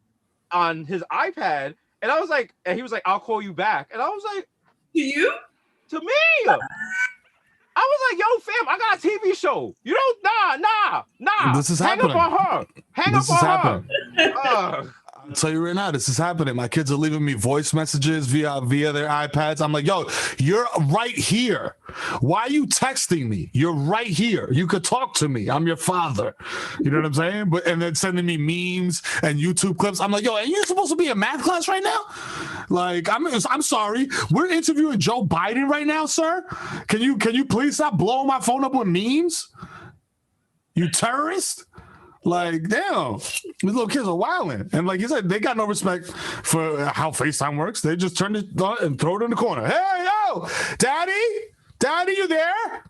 S3: on his iPad. And I was like, and he was like, I'll call you back. And I was like,
S4: to you?
S3: To me. I was like, yo, fam, I got a TV show. You don't, nah.
S2: This is happening.
S3: Hang up on her. Hang up on her.
S2: I'll tell you right now, this is happening. My kids are leaving me voice messages via their iPads. I'm like, yo, you're right here. Why are you texting me? You're right here. You could talk to me. I'm your father. You know what I'm saying? And then sending me memes and YouTube clips. I'm like, yo, are you supposed to be in math class right now? Like, I'm sorry. We're interviewing Joe Biden right now, sir. Can you please stop blowing my phone up with memes? You terrorist? Like, damn, these little kids are wilding. And like you said, they got no respect for how FaceTime works. They just turn it on and throw it in the corner. Hey, yo, daddy, you there?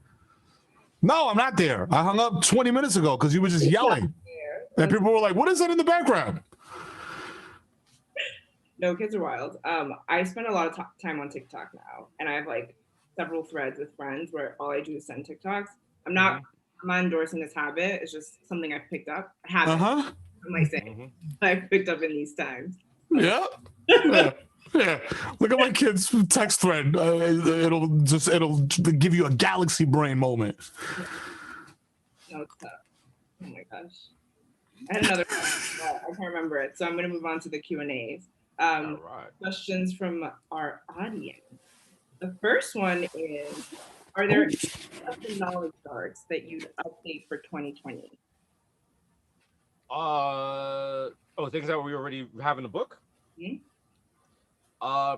S2: No, I'm not there. I hung up 20 minutes ago because you were just yelling. And people were like, what is that in the background?
S4: No, kids are wild. I spend a lot of time on TikTok now, and I have like several threads with friends where all I do is send TikToks. I'm not endorsing this habit. It's just something I've picked up. I haven't. I might say I've picked up in these times.
S2: Yeah. Yeah. Look at my kid's text thread. It'll give you a galaxy brain moment.
S4: No, it's tough. Oh my gosh. I had another question, but I can't remember it. So I'm going to move on to the Q&As. Right. Questions from our audience. The first one is, are there any knowledge darts that you'd update for 2020?
S3: Things that we already have in the book?
S4: Mm-hmm.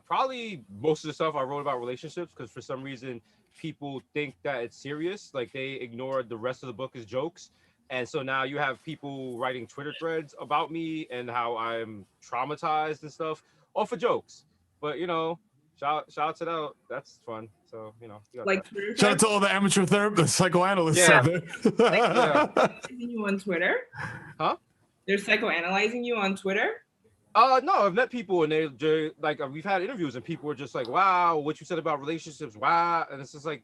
S3: Probably most of the stuff I wrote about relationships, because for some reason people think that it's serious. Like, they ignore the rest of the book as jokes. And so now you have people writing Twitter threads about me and how I'm traumatized and stuff, all for jokes. But, you know, shouts it out. That's fun. So, you know.
S4: Like,
S2: shout out to all the amateur therapists, psychoanalysts out there.
S4: Psychoanalyzing you on Twitter?
S3: Huh?
S4: They're psychoanalyzing you on Twitter?
S3: No, I've met people and they're like, we've had interviews and people were just like, wow, what you said about relationships, wow. And it's just like,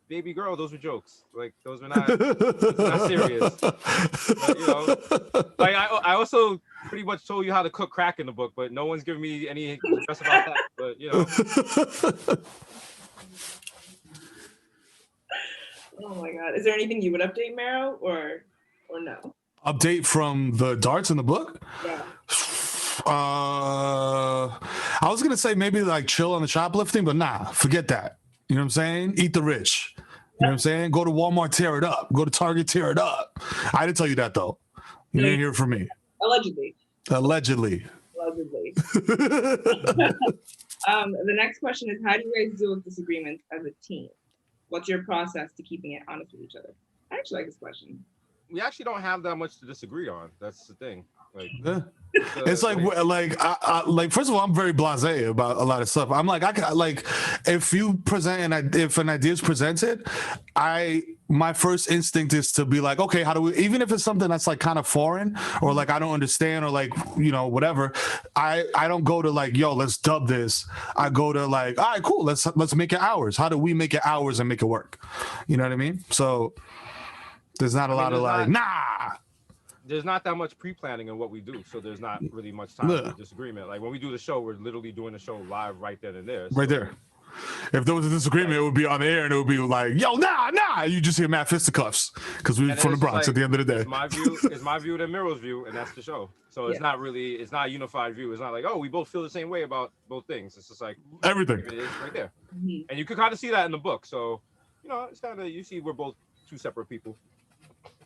S3: baby girl, those were jokes. Like, those were not serious. But, you know, like I also pretty much told you how to cook crack in the book, but no one's giving me any stress about that. But, you know.
S4: Oh my God. Is there anything you would update, Mero, or no?
S2: Update from the darts in the book?
S4: Yeah.
S2: I was gonna say maybe like chill on the shoplifting, but nah, forget that. You know what I'm saying? Eat the rich. You know what I'm saying? Go to Walmart, tear it up. Go to Target, tear it up. I didn't tell you that though. You didn't hear it from me.
S4: Allegedly.
S2: The
S4: next question is, how do you guys deal with disagreements as a team? What's your process to keeping it honest with each other? I actually like this question.
S3: We actually don't have that much to disagree on. That's the thing. Like,
S2: it's like I first of all, I'm very blasé about a lot of stuff. I'm like, if you present if an idea is presented, my first instinct is to be like, okay, how do we, even if it's something that's like kind of foreign or like I don't understand or like, you know, whatever, I don't go to like, yo, let's dub this. I go to like, all right, cool, let's make it ours. How do we make it ours and make it work? You know what I mean? So there's not a lot of like,
S3: there's not that much pre-planning in what we do, so there's not really much time for disagreement. Like, when we do the show, we're literally doing the show live right then and there.
S2: Right there. If there was a disagreement, it would be on the air and it would be like, yo, nah. You just hear mad fisticuffs because we're from the Bronx at the end of the day.
S3: It's my view and Mero's view, and that's the show. So it's not a unified view. It's not like, oh, we both feel the same way about both things. It's just like
S2: everything.
S3: It is right there. Mm-hmm. And you can kind of see that in the book. So, you know, it's kind of, you see we're both two separate people.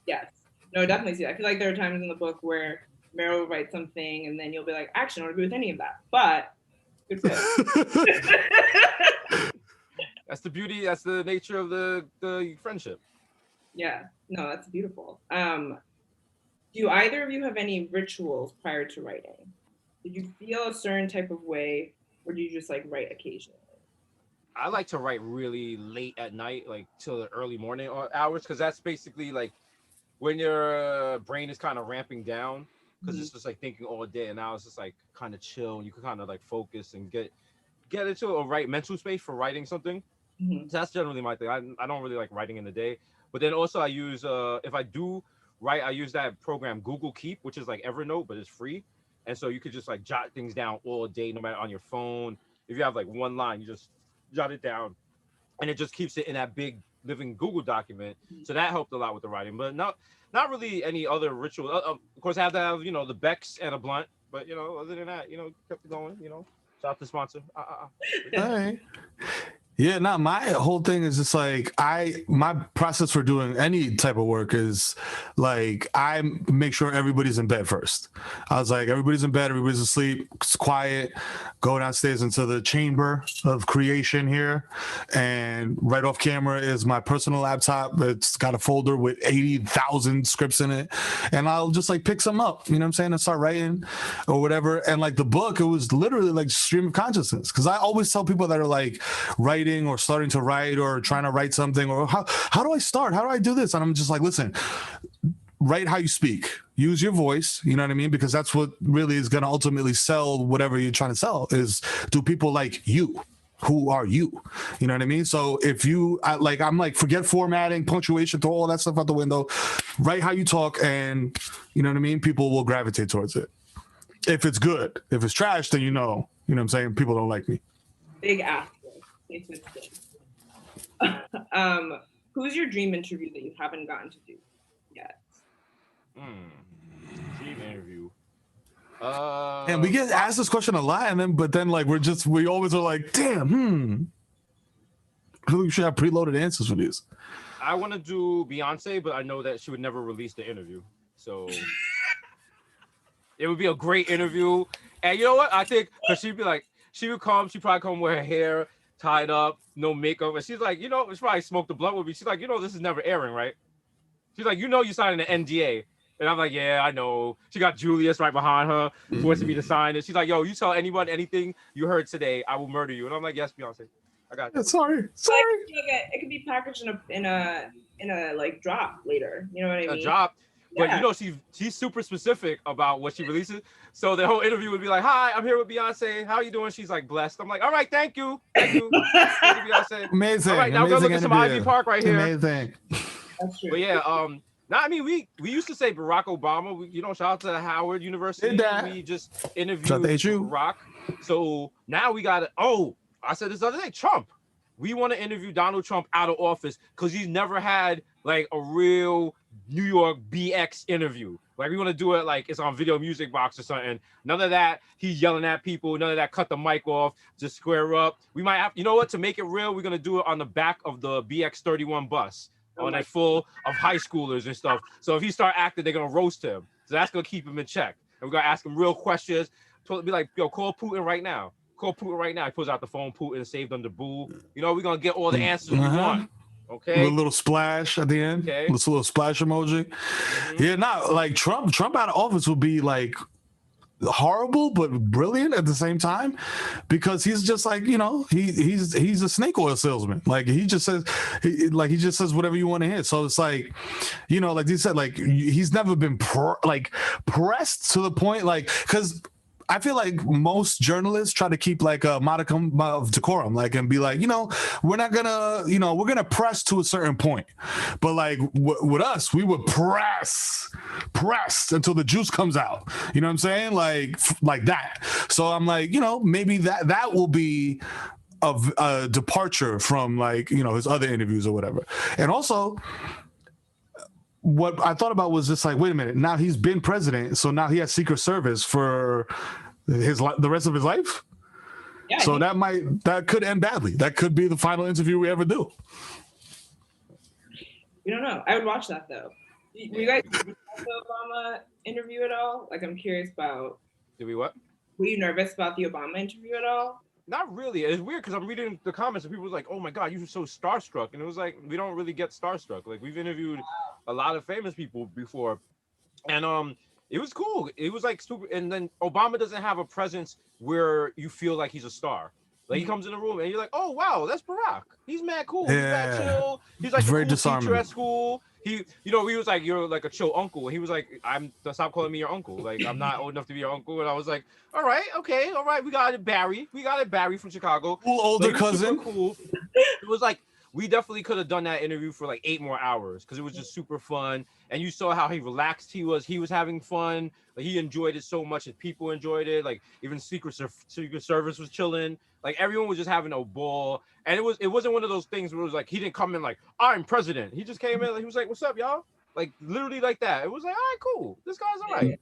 S4: Yes. No, definitely see. I feel like there are times in the book where Mero will write something and then you'll be like, actually, I don't agree with any of that. But good fit.
S3: That's the beauty. That's the nature of the friendship.
S4: Yeah. No, that's beautiful. Do either of you have any rituals prior to writing? Did you feel a certain type of way, or do you just like write occasionally?
S3: I like to write really late at night, like till the early morning hours, because that's basically like when your brain is kind of ramping down, because it's just like thinking all day, and now it's just like kind of chill, and you can kind of like focus and get into a right mental space for writing something. So that's generally my thing. I don't really like writing in the day, but then also I use if I do write, I use that program Google Keep, which is like Evernote, but it's free, and so you could just like jot things down all day, no matter on your phone. If you have like one line, you just jot it down, and it just keeps it in that big living Google document. So that helped a lot with the writing, but not really any other ritual. Of course, I have to have, you know, the Becks and a blunt But other than that, kept it going. Shout out to sponsor.
S2: All right. Yeah, no, my whole thing is just like my process for doing any type of work is like I make sure everybody's in bed first. I was like, everybody's in bed, everybody's asleep, it's quiet, go downstairs into the chamber of creation here. And right off camera is my personal laptop. It's got a folder with 80,000 scripts in it. And I'll just like pick some up, you know what I'm saying, and start writing or whatever. And like the book, it was literally like stream of consciousness. Cause I always tell people that are like writing or starting to write or trying to write something or how do I start? How do I do this? And I'm just like, listen, write how you speak. Use your voice, you know what I mean? Because that's what really is going to ultimately sell whatever you're trying to sell is, do people like you? Who are you? You know what I mean? So if I'm like, forget formatting, punctuation, throw all that stuff out the window, write how you talk, and you know what I mean? People will gravitate towards it. If it's good. If it's trash, then you know what I'm saying? People don't like me.
S4: Big ask. Who's your dream interview that you haven't gotten to do yet?
S3: Dream interview.
S2: And we get asked this question a lot, but then like we always are like, damn, I think we should have preloaded answers for these.
S3: I want to do Beyonce, but I know that she would never release the interview, so it would be a great interview. And you know what? I think because she'd probably come with her hair tied up, no makeup, and she's like, she probably smoked the blunt with me. She's like, this is never airing, right? She's like, you signed an NDA. And I'm like, yeah, I know. She got Julius right behind her, forcing me to sign it. She's like, yo, you tell anyone anything you heard today, I will murder you. And I'm like, yes, Beyonce, I got you.
S2: Sorry.
S4: It could be packaged in a like drop later. You know what I mean?
S3: A drop.
S4: Yeah.
S3: But she's super specific about what she releases. So the whole interview would be like, hi, I'm here with Beyonce. How are you doing? She's like, blessed. I'm like, all right, thank you. Thank you. Beyonce.
S2: Amazing.
S3: All right, now we're gonna look at some Ivy Park right here.
S2: Amazing.
S4: That's true.
S3: But yeah, we used to say Barack Obama. Shout out to Howard University. We just interviewed Barack. So now we got I said this other day, Trump. We want to interview Donald Trump out of office because he's never had like a real New York BX interview. Like we want to do it like it's on Video Music Box or something. None of that. He's yelling at people. None of that. Cut the mic off. Just square up. We might have. To make it real, we're gonna do it on the back of the BX31 bus, on it full of high schoolers and stuff. So if he start acting, they're gonna roast him. So that's gonna keep him in check. And we're gonna ask him real questions. Be like, yo, call Putin right now. Call Putin right now. He pulls out the phone. Putin saved under boo. We're gonna get all the answers we want. Okay.
S2: With a little splash at the end. Okay. This little splash emoji. Mm-hmm. Yeah, like Trump out of office would be like horrible but brilliant at the same time, because he's just like, he's a snake oil salesman. Like he just says whatever you want to hear. So it's like, like you said, like he's never been pressed to the point, like, because I feel like most journalists try to keep like a modicum of decorum, like, and be like, we're not gonna, we're gonna press to a certain point, but like with us, we would press until the juice comes out. You know what I'm saying? Like that. So I'm like, maybe that will be a departure from like, his other interviews or whatever. And also, what I thought about was just like, wait a minute, now he's been president, so now he has Secret Service for the rest of his life. Yeah, so that could end badly. That could be the final interview we ever do.
S4: We don't know. I would watch that though. Were you guys nervous about the Obama interview at all? Like, I'm curious about.
S3: Did we what?
S4: Were you nervous about the Obama interview at all?
S3: Not really. It's weird because I'm reading the comments and people was like, "Oh my God, you're so starstruck," and it was like, we don't really get starstruck. Like we've interviewed a lot of famous people before, and it was cool. It was like super. And then Obama doesn't have a presence where you feel like he's a star. Like he comes in the room and you're like, "Oh wow, that's Barack. He's mad cool. He's mad chill. He's like very cool teacher at school." He was like, "You're like a chill uncle." And he was like, stop calling me your uncle. Like, I'm not old enough to be your uncle. And I was like, all right, we got it, Barry. We got it, Barry from Chicago.
S2: Cool older cousin.
S3: Cool. It was like, we definitely could have done that interview for like 8 more hours because it was just super fun. And you saw how relaxed he was. He was having fun. Like, he enjoyed it so much. His people enjoyed it. Like, even Secret Service was chilling. Like, everyone was just having a ball. And it wasn't one of those things where it was like, he didn't come in like, I'm president. He just came in, like, he was like, what's up, y'all? Like, literally like that. It was like, all right, cool. This guy's all right.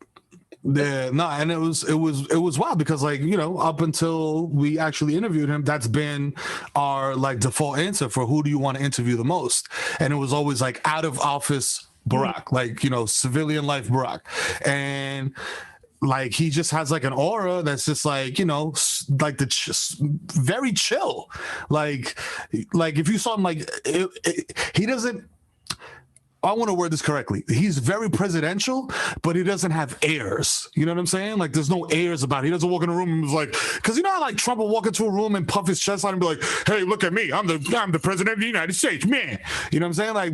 S2: Yeah, no, and it was wild because, like, you know, up until we actually interviewed him, that's been our like default answer for who do you want to interview the most, and it was always like out of office Barack, like, you know, civilian life Barack, and like he just has like an aura that's just like, you know, like very chill, like if you saw him, like he doesn't. I want to word this correctly. He's very presidential, but he doesn't have airs. You know what I'm saying? Like, there's no airs about it. He doesn't walk in a room and was like, because you know how like Trump will walk into a room and puff his chest out and be like, "Hey, look at me. I'm the president of the United States, man." You know what I'm saying? Like,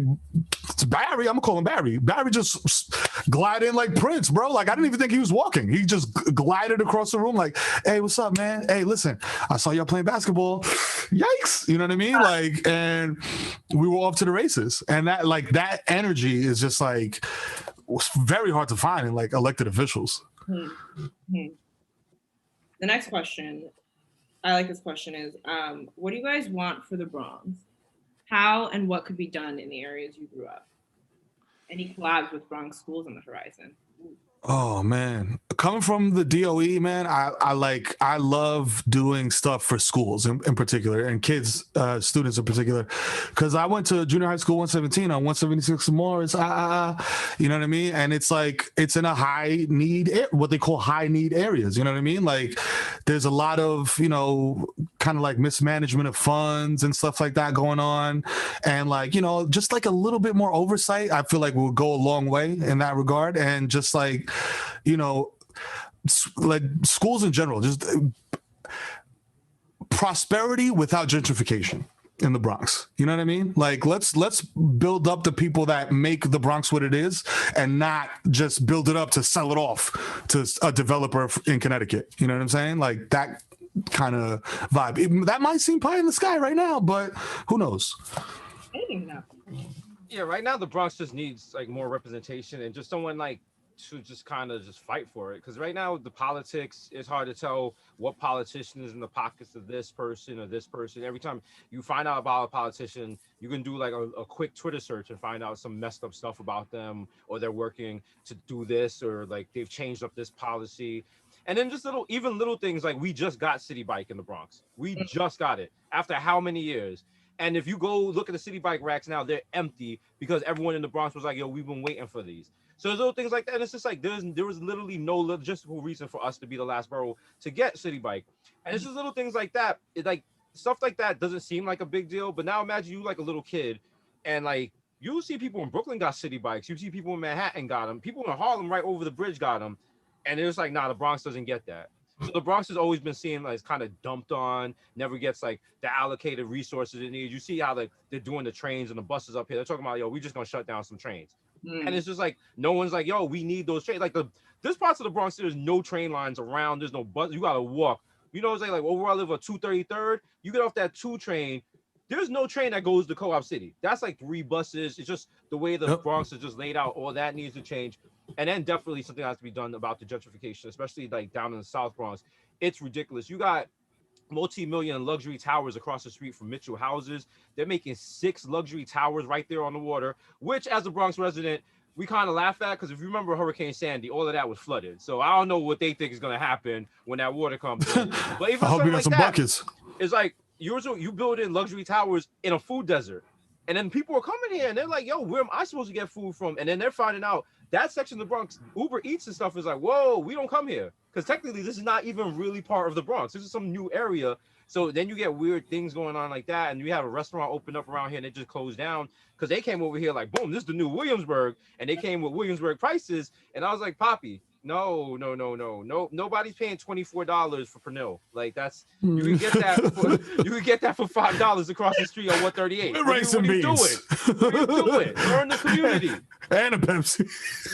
S2: it's Barry. I'm gonna call him Barry. Barry just glided in like Prince, bro. Like, I didn't even think he was walking. He just glided across the room like, "Hey, what's up, man? Hey, listen, I saw y'all playing basketball. Yikes!" You know what I mean? Like, and we were off to the races, and that energy is just like very hard to find in like elected officials.
S4: The next question, I like this question, is what do you guys want for the Bronx? How and what could be done in the areas you grew up? Any collabs with Bronx schools on the horizon?
S2: Oh man, coming from the DOE, man, I love doing stuff for schools in particular, and kids, students in particular, because I went to junior high school 117 on 176 Morris, you know what I mean? And it's like, it's in a high need, what they call high need areas, you know what I mean? Like, there's a lot of, you know, kind of like mismanagement of funds and stuff like that going on, and like, you know, just like a little bit more oversight, I feel like will go a long way in that regard. And just like, you know, like schools in general, just prosperity without gentrification in the Bronx. You know what I mean? Like, let's build up the people that make the Bronx what it is, and not just build it up to sell it off to a developer in Connecticut. You know what I'm saying? Like that kind of vibe. That might seem pie in the sky right now, but who knows?
S3: Yeah, right now the Bronx just needs like more representation and just someone like to just kind of just fight for it, because right now the politics, it's hard to tell what politician is in the pockets of this person or this person. Every time you find out about a politician, you can do like a quick Twitter search and find out some messed up stuff about them, or they're working to do this, or like they've changed up this policy. And then just little things like we just got City Bike in the Bronx. We just got it after how many years? And if you go look at the City Bike racks now, they're empty because everyone in the Bronx was like, "Yo, we've been waiting for these." So there's little things like that. And it's just like there was literally no logistical reason for us to be the last borough to get City Bike. And it's just little things like that. It like stuff like that doesn't seem like a big deal. But now imagine you like a little kid, and like you see people in Brooklyn got City Bikes. You see people in Manhattan got them. People in Harlem right over the bridge got them. And it was like, nah, the Bronx doesn't get that. So the Bronx has always been seen like it's kind of dumped on, never gets like the allocated resources it needs. You see how like they're doing the trains and the buses up here. They're talking about, yo, we're just gonna shut down some trains. And it's just like no one's like, yo, we need those trains. Like this parts of the Bronx, there's no train lines around. There's no bus. You gotta walk. You know, it's like over where I live on 233rd. You get off that 2 train. There's no train that goes to Co-op City. That's like 3 buses. It's just the way the Bronx is just laid out. All that needs to change. And then definitely something has to be done about the gentrification, especially like down in the South Bronx. It's ridiculous. You got multi-million luxury towers across the street from Mitchell houses. They're making 6 luxury towers right there on the water, which as a Bronx resident, we kind of laugh at, because if you remember Hurricane Sandy, all of that was flooded. So I don't know what they think is going to happen when that water comes in. But even
S2: I hope you got
S3: like
S2: some
S3: that,
S2: buckets.
S3: It's like you build in luxury towers in a food desert. And then people are coming here and they're like, yo, where am I supposed to get food from? And then they're finding out that section of the Bronx, Uber Eats and stuff is like, whoa, we don't come here. Because technically this is not even really part of the Bronx. This is some new area. So then you get weird things going on like that. And you have a restaurant open up around here and it just closed down because they came over here like, boom, this is the new Williamsburg. And they came with Williamsburg prices. And I was like, Poppy, no, nobody's paying $24 for Pernil. Like that's you can get that for $5 across the street on 138.
S2: Rice and beans.
S3: What are you doing? Learn the community.
S2: And a Pepsi.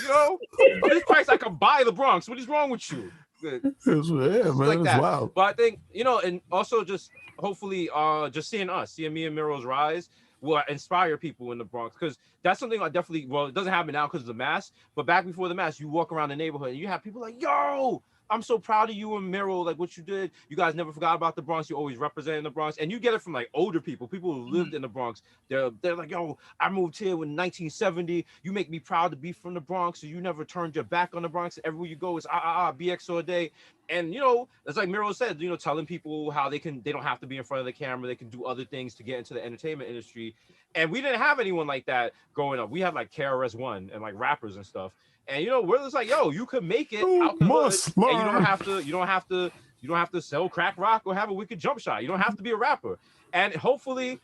S3: You know, for this price I can buy the Bronx. What is wrong with you?
S2: It's
S3: like that.
S2: Wow.
S3: But I think, you know, and also just hopefully just seeing me and Mero's rise will inspire people in the Bronx, because that's something I definitely, well, it doesn't happen now because of the mask, but back before the mask, you walk around the neighborhood and you have people like, yo, I'm so proud of you and Mero, like what you did. You guys never forgot about the Bronx. You always representing the Bronx, and you get it from like older people who lived in the Bronx. They're like, yo, I moved here in 1970. You make me proud to be from the Bronx, so you never turned your back on the Bronx. Everywhere you go is BX all day. And you know, it's like Mero said, you know, telling people how they don't have to be in front of the camera, they can do other things to get into the entertainment industry. And we didn't have anyone like that growing up. We had like KRS-One and like rappers and stuff. And you know, we're just like, yo, you could make it out the hood, and you don't have to sell crack rock or have a wicked jump shot. You don't have to be a rapper. And hopefully,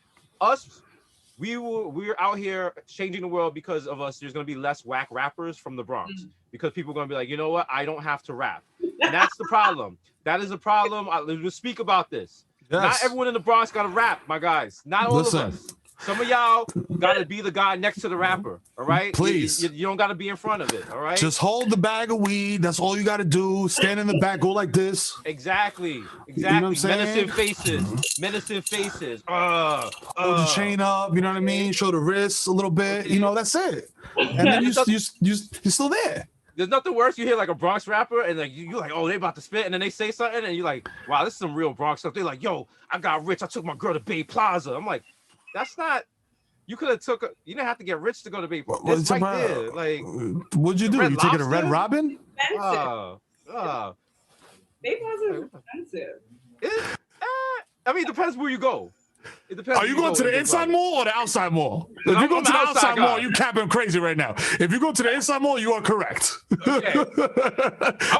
S3: we're out here changing the world because of us. There's gonna be less whack rappers from the Bronx because people are gonna be like, you know what, I don't have to rap, and that's the problem. That is the problem. We'll speak about this. Yes. Not everyone in the Bronx gotta rap, my guys. Not all of us. Some of y'all gotta be the guy next to the rapper, all right?
S2: Please.
S3: You don't gotta be in front of it, all right?
S2: Just hold the bag of weed. That's all you gotta do. Stand in the back, go like this.
S3: Exactly.
S2: You know what I'm saying?
S3: Menacing faces.
S2: Hold your chain up, you know what I mean? Show the wrists a little bit. You know, that's it. And then you're still there.
S3: There's nothing worse. You hear like a Bronx rapper and like you're like, oh, they about to spit, and then they say something, and you're like, wow, this is some real Bronx stuff. They're like, yo, I got rich. I took my girl to Bay Plaza. I'm like, that's not. You could have you didn't have to get rich to go to Bay Plaza. It's right there. Like,
S2: what'd you do? You take it to Red Robin?
S4: Bay Plaza is expensive.
S3: I mean, it depends where you go. It depends.
S2: Are you going to the inside mall or the outside mall? If you go to the outside mall, you capping crazy right now. If you go to the inside mall, you are correct.
S3: Okay.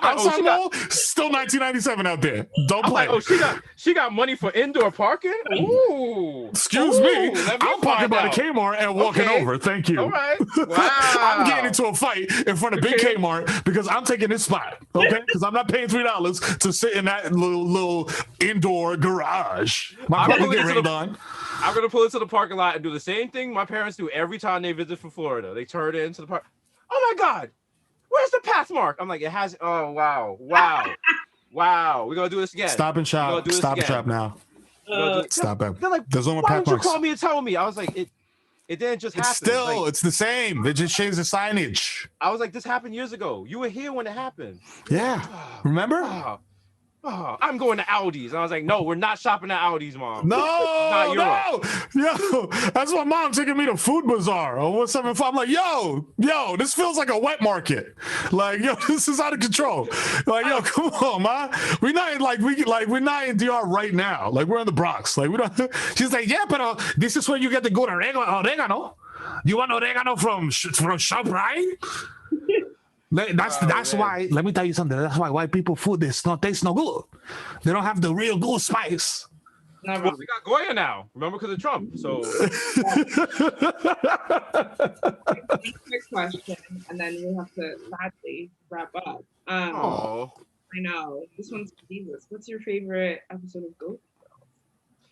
S2: Outside mall, still 1997 out there. Don't play.
S3: Like, she got money for indoor parking? Ooh.
S2: Excuse me. I'm parking by the Kmart and walking over. Thank you.
S3: All right. Wow.
S2: I'm getting into a fight in front of big Kmart because I'm taking this spot. Okay? Because I'm not paying $3 to sit in that little indoor garage. My brother get rained on.
S3: I'm gonna pull into the parking lot and do the same thing my parents do every time they visit from Florida. They turn it into the park. Oh my God, where's the path mark? I'm like, it has. Oh wow. We're gonna do this again.
S2: Stop and shop. Stop and shop now. Stop it.
S3: They're like,
S2: there's no more
S3: why
S2: path
S3: didn't
S2: marks.
S3: you call me and tell me? I was like, it didn't just happen.
S2: Still, it's the same. They just changed the signage.
S3: I was like, this happened years ago. You were here when it happened.
S2: Yeah. Remember?
S3: I'm going to Aldi's. And I was like, no, we're not shopping at Aldi's, Mom.
S2: No. Yo, that's my mom taking me to Food Bazaar or 175. I'm like, yo, this feels like a wet market. Like, yo, this is out of control. Like, yo, come on, man. We're not in DR right now. Like, we're in the Bronx. Like, we don't. She's like, yeah, but this is where you get the good oregano. You want oregano from ShopRite? That's why. Let me tell you something. That's why white people food tastes no good. They don't have the real good spice.
S3: Well, we got Goya now. Remember, because of Trump. So.
S4: Next question, and then we'll have to sadly wrap up. I know this one's for Jesus. What's your favorite episode of Golden Girls?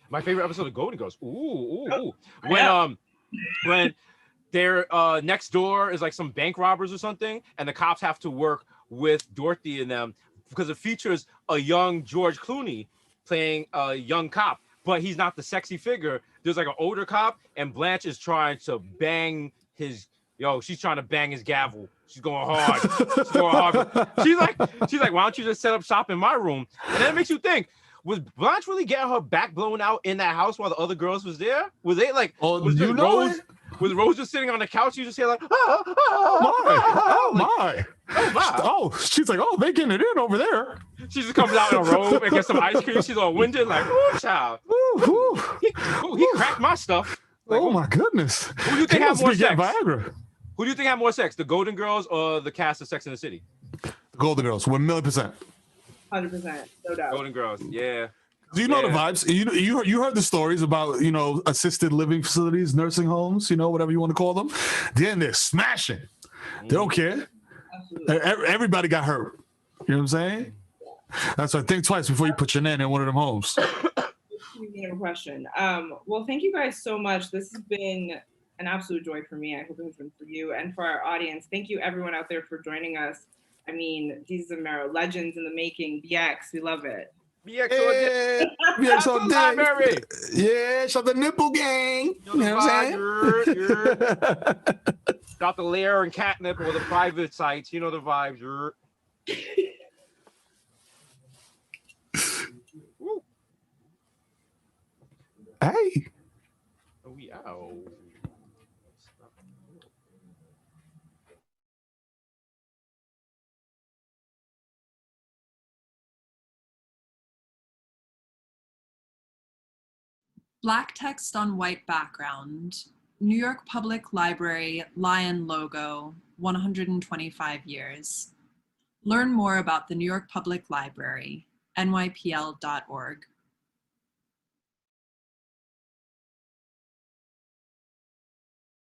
S3: My favorite episode of Golden Girls. Ooh. When their next door is like some bank robbers or something, and the cops have to work with Dorothy and them because it features a young George Clooney playing a young cop, but he's not the sexy figure. There's like an older cop, and Blanche is trying to bang his she's trying to bang his gavel. She's going hard. She's like, why don't you just set up shop in my room? And then it makes you think, was Blanche really getting her back blown out in that house while the other girls was there? Was they like, was Rose just sitting on the couch? You just hear like,
S2: my. She's like, they getting it in over there.
S3: She just comes out in a robe and gets some ice cream. She's all winded, like, child. He cracked my stuff. Like,
S2: my goodness.
S3: Who do you think have more sex?
S2: Viagra.
S3: Who do you think have more sex, the Golden Girls or the cast of Sex and the City?
S2: The Golden Girls, 1,000,000%.
S4: 100%, no doubt.
S3: Golden Girls, yeah.
S2: Do you know the vibes? You heard the stories about, assisted living facilities, nursing homes, whatever you want to call them. They're smashing. They don't care. Absolutely. Everybody got hurt. You know what I'm saying? That's why think twice before you put your name in one of them homes.
S4: Question. Well, thank you guys so much. This has been an absolute joy for me. I hope it has been for you and for our audience. Thank you everyone out there for joining us. I mean, Desus and Mero, legends in the making. BX, we love it.
S2: BX all day. Yeah, shut the nipple gang. You know what I'm saying?
S3: Got the lair and catnip or the private sites. You know the vibes.
S2: Hey.
S3: Oh, we out.
S5: Black text on white background. New York Public Library lion logo, 125 years. Learn more about the New York Public Library, nypl.org.